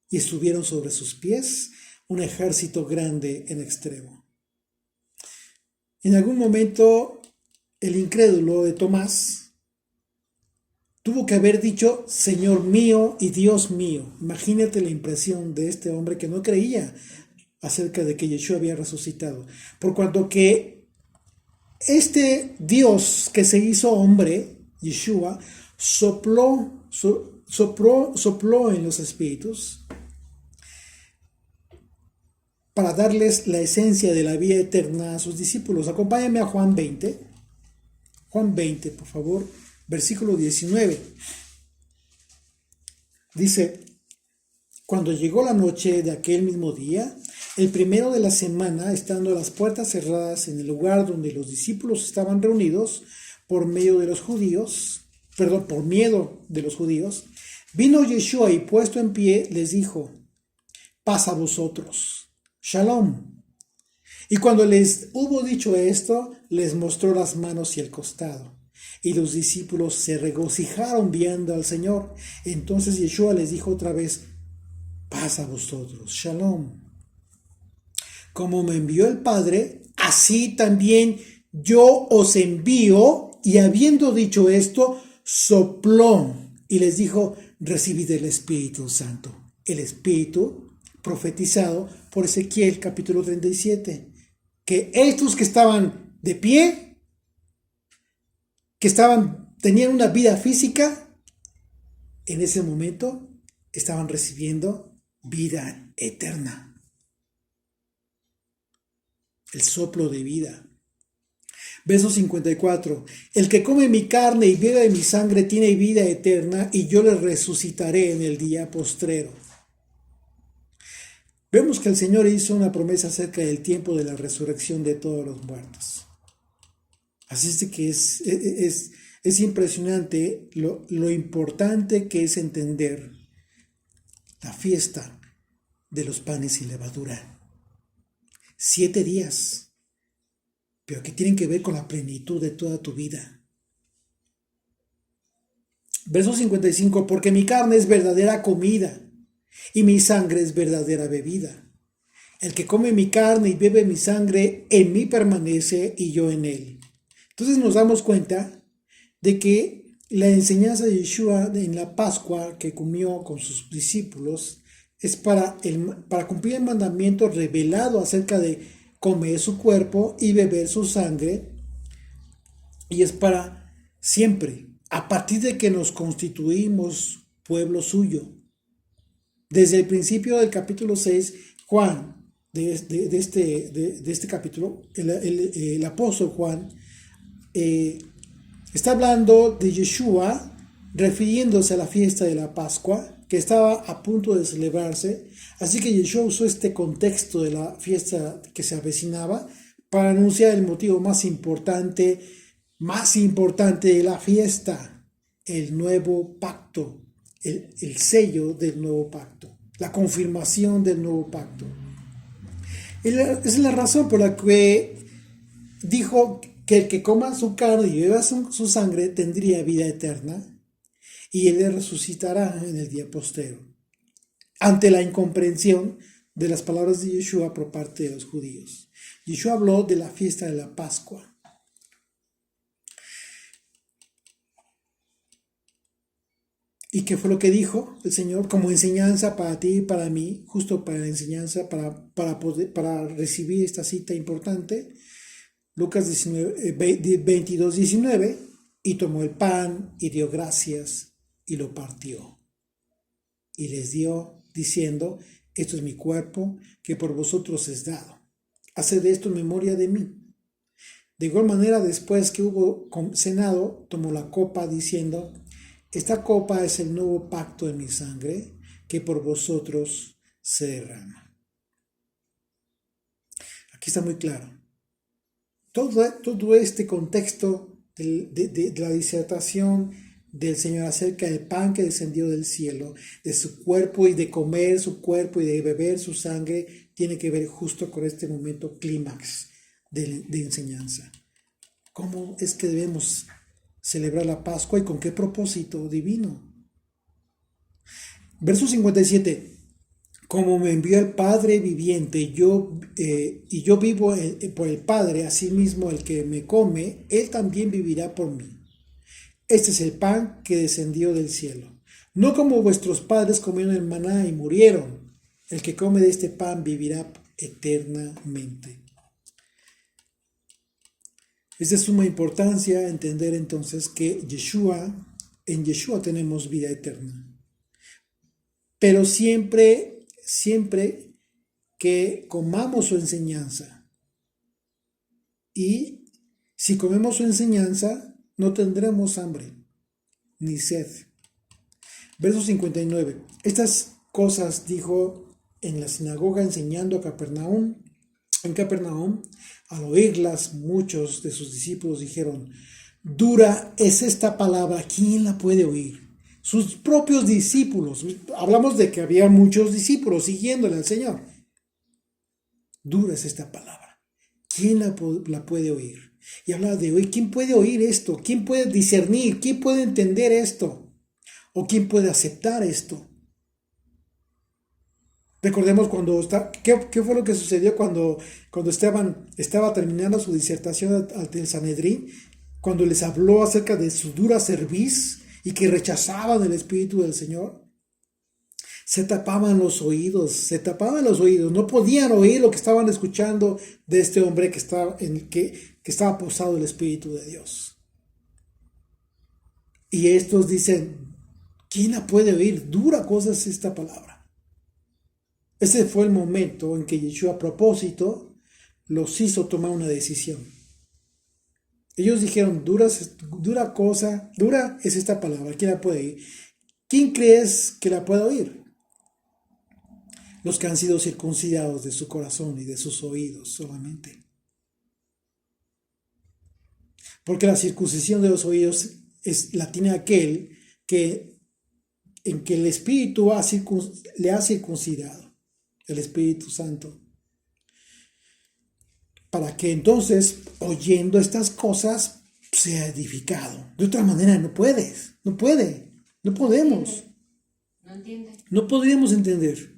Y estuvieron sobre sus pies un ejército grande en extremo. En algún momento, el incrédulo de Tomás tuvo que haber dicho, Señor mío y Dios mío. Imagínate la impresión de este hombre que no creía acerca de que Yeshua había resucitado. Por cuanto que este Dios que se hizo hombre, Yeshua, sopló en los espíritus para darles la esencia de la vida eterna a sus discípulos. Acompáñame a Juan 20. Juan 20, por favor, versículo 19. Dice, cuando llegó la noche de aquel mismo día, el primero de la semana, estando las puertas cerradas en el lugar donde los discípulos estaban reunidos, por miedo de los judíos, vino Yeshua y puesto en pie les dijo, paz a vosotros. Shalom. Y cuando les hubo dicho esto, les mostró las manos y el costado. Y los discípulos se regocijaron viendo al Señor. Entonces Yeshua les dijo otra vez, paz a vosotros. Shalom. Como me envió el Padre, así también yo os envío. Y habiendo dicho esto, sopló y les dijo, recibid el Espíritu Santo. El Espíritu profetizado por Ezequiel capítulo 37, que estos que estaban de pie, tenían una vida física, en ese momento estaban recibiendo vida eterna, el soplo de vida. Verso 54, el que come mi carne y bebe mi sangre tiene vida eterna y yo le resucitaré en el día postrero. Vemos que el Señor hizo una promesa acerca del tiempo de la resurrección de todos los muertos. Así es de que es impresionante lo importante que es entender la fiesta de los panes y levadura. 7 días, pero que tienen que ver con la plenitud de toda tu vida. Verso 55, porque mi carne es verdadera comida y mi sangre es verdadera bebida. El que come mi carne y bebe mi sangre, en mí permanece y yo en él. Entonces nos damos cuenta de que la enseñanza de Yeshua en la Pascua que comió con sus discípulos es para cumplir el mandamiento revelado acerca de comer su cuerpo y beber su sangre. y es para siempre, a partir de que nos constituimos pueblo suyo. Desde el principio del capítulo 6, Juan, de este capítulo, el apóstol Juan, está hablando de Yeshua, refiriéndose a la fiesta de la Pascua, que estaba a punto de celebrarse. Así que Yeshua usó este contexto de la fiesta que se avecinaba para anunciar el motivo más importante de la fiesta, el nuevo pacto, el sello del nuevo pacto, la confirmación del nuevo pacto. Esa es la razón por la que dijo que el que coma su carne y beba su sangre tendría vida eterna, y él le resucitará en el día postero. Ante la incomprensión de las palabras de Yeshua por parte de los judíos, Yeshua habló de la fiesta de la Pascua. ¿Y qué fue lo que dijo el Señor? Como enseñanza para ti y para mí, justo para la enseñanza, para recibir esta cita importante. Lucas 22, 19, y tomó el pan y dio gracias y lo partió. Y les dio, diciendo, esto es mi cuerpo, que por vosotros es dado. Haced esto en memoria de mí. De igual manera, después que hubo cenado, tomó la copa, diciendo, esta copa es el nuevo pacto de mi sangre, que por vosotros se derrama. Aquí está muy claro. Todo este contexto de la disertación del Señor acerca del pan que descendió del cielo, de su cuerpo y de comer su cuerpo y de beber su sangre, tiene que ver justo con este momento clímax de enseñanza. ¿Cómo es que debemos celebrar la Pascua y con qué propósito divino? Verso 57. Como me envió el Padre viviente, y yo vivo por el Padre, asimismo el que me come, él también vivirá por mí. Este es el pan que descendió del cielo. No como vuestros padres comieron el maná y murieron. El que come de este pan vivirá eternamente. Es de suma importancia entender entonces que en Yeshua tenemos vida eterna. Pero siempre que comamos su enseñanza. Y si comemos su enseñanza, no tendremos hambre ni sed. Verso 59. Estas cosas dijo en la sinagoga enseñando en Capernaum. Al oírlas, muchos de sus discípulos dijeron, dura es esta palabra, ¿quién la puede oír? Sus propios discípulos. Hablamos de que había muchos discípulos siguiéndole al Señor. Dura es esta palabra, ¿quién la puede oír? Y habla de hoy, ¿quién puede oír esto? ¿Quién puede discernir? ¿Quién puede entender esto? ¿O quién puede aceptar esto? Recordemos ¿qué fue lo que sucedió cuando estaba terminando su disertación ante el Sanedrín? Cuando les habló acerca de su dura cerviz y que rechazaban el Espíritu del Señor. Se tapaban los oídos, no podían oír lo que estaban escuchando de este hombre que estaba posado el Espíritu de Dios. Y estos dicen, ¿quién la puede oír? Dura cosa es esta palabra. Ese fue el momento en que Yeshua a propósito los hizo tomar una decisión. Ellos dijeron, dura es esta palabra, ¿quién la puede oír? ¿Quién crees que la pueda oír? Los que han sido circuncidados de su corazón y de sus oídos solamente. Porque la circuncisión de los oídos la tiene aquel en que el Espíritu le ha circuncidado, el Espíritu Santo. Para que entonces, oyendo estas cosas, sea edificado. De otra manera no podemos.
No entiende.
No podríamos entender.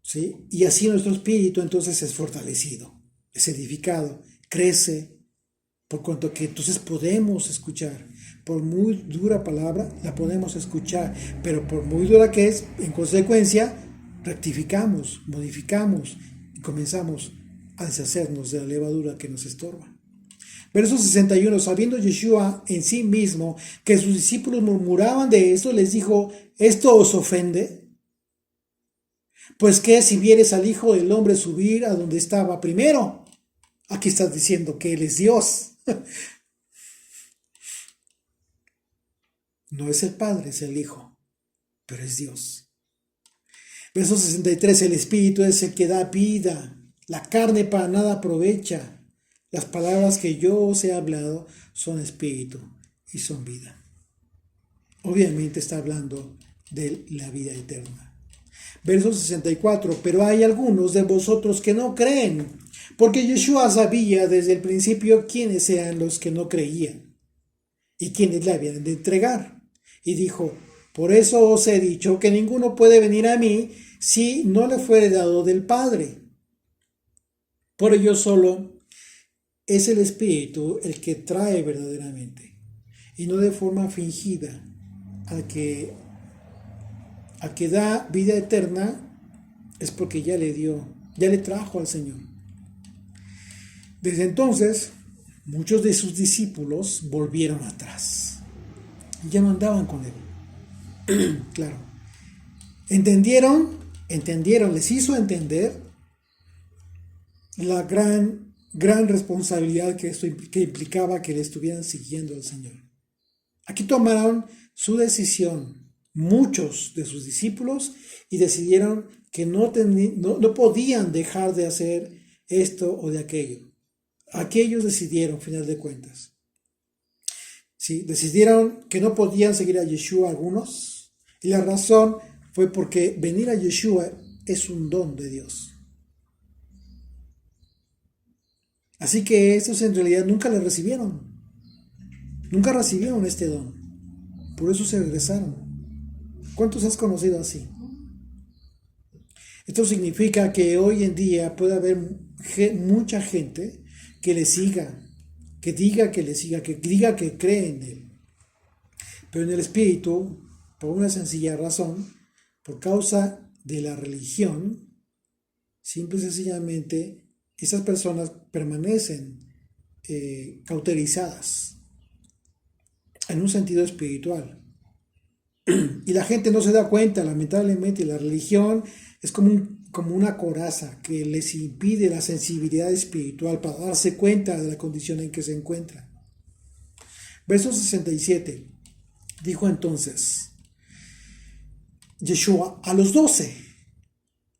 ¿Sí? Y así nuestro espíritu entonces es fortalecido, es edificado, crece, por cuanto que entonces podemos escuchar. Por muy dura palabra, la podemos escuchar, pero por muy dura que es, en consecuencia, rectificamos, modificamos y comenzamos a deshacernos de la levadura que nos estorba. Verso 61, sabiendo Yeshua en sí mismo que sus discípulos murmuraban de esto, les dijo, ¿esto os ofende? Pues que si vieres al Hijo del Hombre subir a donde estaba primero, aquí estás diciendo que Él es Dios. No es el Padre, es el Hijo, pero es Dios. Verso 63, el Espíritu es el que da vida, la carne para nada aprovecha. Las palabras que yo os he hablado son espíritu y son vida. Obviamente está hablando de la vida eterna. Verso 64, pero hay algunos de vosotros que no creen, porque Yeshua sabía desde el principio quiénes eran los que no creían y quiénes le habían de entregar. Y dijo, por eso os he dicho que ninguno puede venir a mí si no le fuere dado del Padre. Por ello solo es el Espíritu el que trae verdaderamente, y no de forma fingida, al que da vida eterna es porque ya le trajo al Señor. Desde entonces, muchos de sus discípulos volvieron atrás. Ya no andaban con él. Claro. Entendieron, les hizo entender la gran responsabilidad que implicaba que le estuvieran siguiendo al Señor. Aquí tomaron su decisión muchos de sus discípulos y decidieron que no podían dejar de hacer esto o de aquello. Aquellos decidieron, final de cuentas. Sí, decidieron que no podían seguir a Yeshua algunos, y la razón fue porque venir a Yeshua es un don de Dios. Así que estos en realidad nunca le recibieron. Nunca recibieron este don. Por eso se regresaron. ¿Cuántos has conocido así? Esto significa que hoy en día puede haber mucha gente que le siga, que diga que le siga, que diga que cree en él. Pero en el Espíritu, por una sencilla razón, por causa de la religión, simple y sencillamente, esas personas permanecen cauterizadas en un sentido espiritual. Y la gente no se da cuenta, lamentablemente, la religión es como una coraza que les impide la sensibilidad espiritual para darse cuenta de la condición en que se encuentran. Verso 67. Dijo entonces Yeshua a los 12,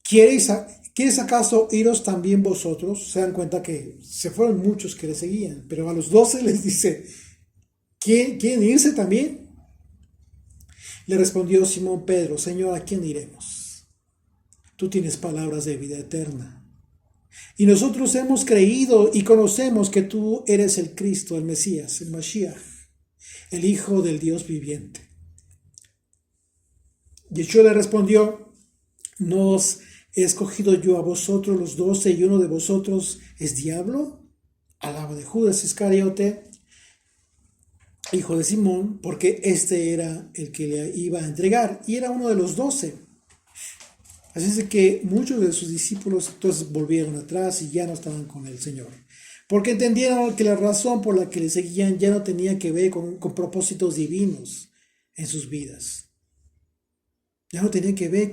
¿Quieres acaso iros también vosotros? Se dan cuenta que se fueron muchos que le seguían, pero a los 12 les dice, ¿quieren irse también? Le respondió Simón Pedro, Señor, ¿a quién iremos? Tú tienes palabras de vida eterna. Y nosotros hemos creído y conocemos que tú eres el Cristo, el Mesías, el Mashiach, el Hijo del Dios viviente. Yeshua le respondió, ¿no os he escogido yo a vosotros los 12 y uno de vosotros es diablo? Hablaba de Judas Iscariote, hijo de Simón, porque este era el que le iba a entregar y era uno de los 12. Así es de que muchos de sus discípulos entonces volvieron atrás y ya no estaban con el Señor, porque entendieron que la razón por la que le seguían ya no tenía que ver con propósitos divinos en sus vidas. Ya no tenía que ver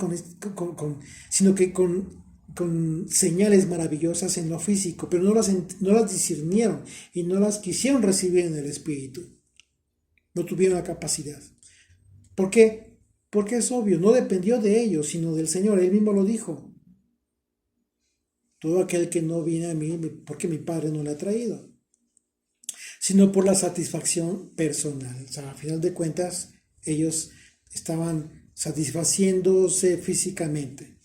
sino que con señales maravillosas en lo físico, pero no las discernieron y no las quisieron recibir en el Espíritu. No tuvieron la capacidad. ¿Por qué? Porque es obvio, no dependió de ellos, sino del Señor. Él mismo lo dijo. Todo aquel que no viene a mí, porque mi Padre no le ha traído, sino por la satisfacción personal. O sea, a final de cuentas, ellos estaban satisfaciéndose físicamente.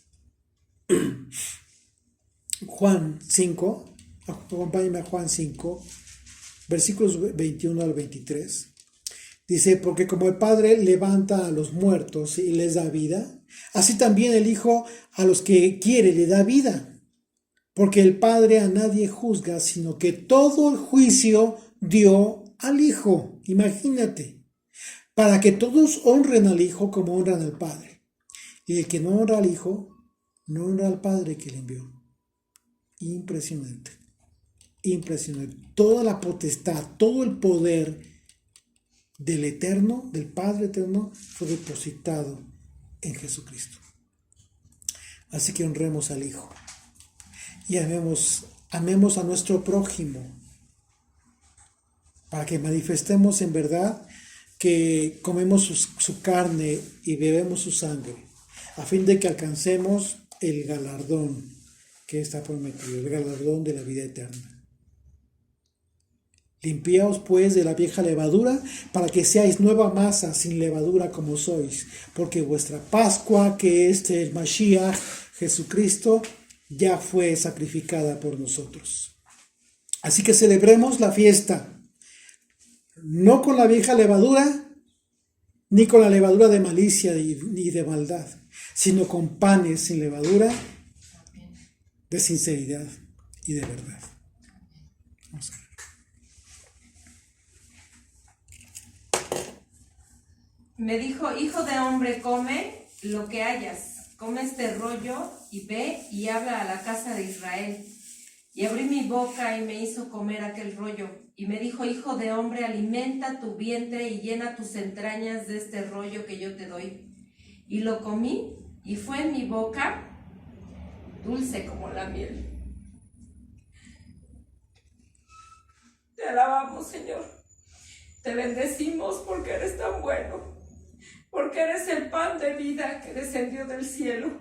Juan 5, acompáñame a Juan 5, versículos 21 al 23. Dice, porque como el Padre levanta a los muertos y les da vida, así también el Hijo a los que quiere le da vida. Porque el Padre a nadie juzga, sino que todo el juicio dio al Hijo. Imagínate. Para que todos honren al Hijo como honran al Padre. Y el que no honra al Hijo, no honra al Padre que le envió. Impresionante. impresionante. Toda la potestad, todo el poder del Eterno, del Padre Eterno, fue depositado en Jesucristo. Así que honremos al Hijo y amemos a nuestro prójimo, para que manifestemos en verdad que comemos su carne y bebemos su sangre, a fin de que alcancemos el galardón que está prometido, el galardón de la vida eterna. Limpiaos pues de la vieja levadura, para que seáis nueva masa sin levadura como sois, porque vuestra Pascua, que es el Mashiach, Jesucristo, ya fue sacrificada por nosotros. Así que celebremos la fiesta, no con la vieja levadura, ni con la levadura de malicia ni de maldad, sino con panes sin levadura, de sinceridad y de verdad. Vamos a ver.
Me dijo: hijo de hombre, come lo que hayas, come este rollo y ve y habla a la casa de Israel. Y abrí mi boca y me hizo comer aquel rollo. Y me dijo: hijo de hombre, alimenta tu vientre y llena tus entrañas de este rollo que yo te doy. Y lo comí y fue en mi boca dulce como la miel. Te alabamos, Señor. Te bendecimos porque eres tan bueno. Porque eres el pan de vida que descendió del cielo.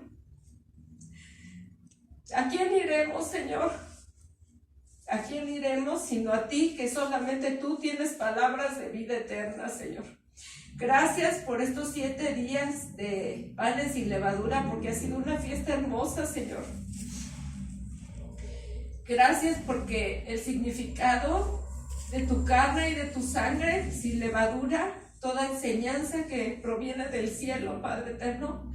¿A quién iremos, Señor? ¿A quién iremos sino a ti, que solamente tú tienes palabras de vida eterna, Señor? Gracias por estos 7 días de panes sin levadura, porque ha sido una fiesta hermosa, Señor. Gracias porque el significado de tu carne y de tu sangre sin levadura, toda enseñanza que proviene del cielo, Padre eterno,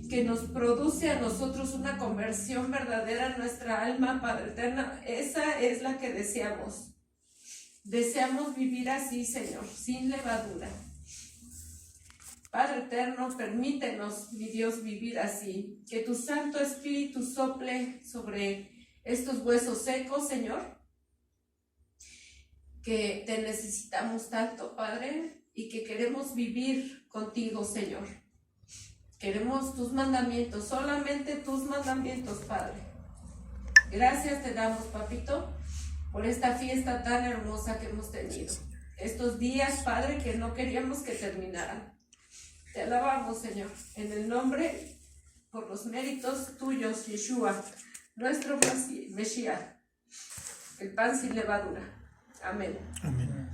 que nos produce a nosotros una conversión verdadera en nuestra alma, Padre eterno, esa es la que deseamos. Deseamos vivir así, Señor, sin levadura. Padre eterno, permítenos, mi Dios, vivir así. Que tu Santo Espíritu sople sobre estos huesos secos, Señor, que te necesitamos tanto, Padre, y que queremos vivir contigo, Señor. Queremos tus mandamientos, solamente tus mandamientos, Padre. Gracias te damos, Papito, por esta fiesta tan hermosa que hemos tenido. Estos días, Padre, que no queríamos que terminaran. Te alabamos, Señor, en el nombre, por los méritos tuyos, Yeshua, nuestro Mesías, el pan sin levadura. Amén.
Amén.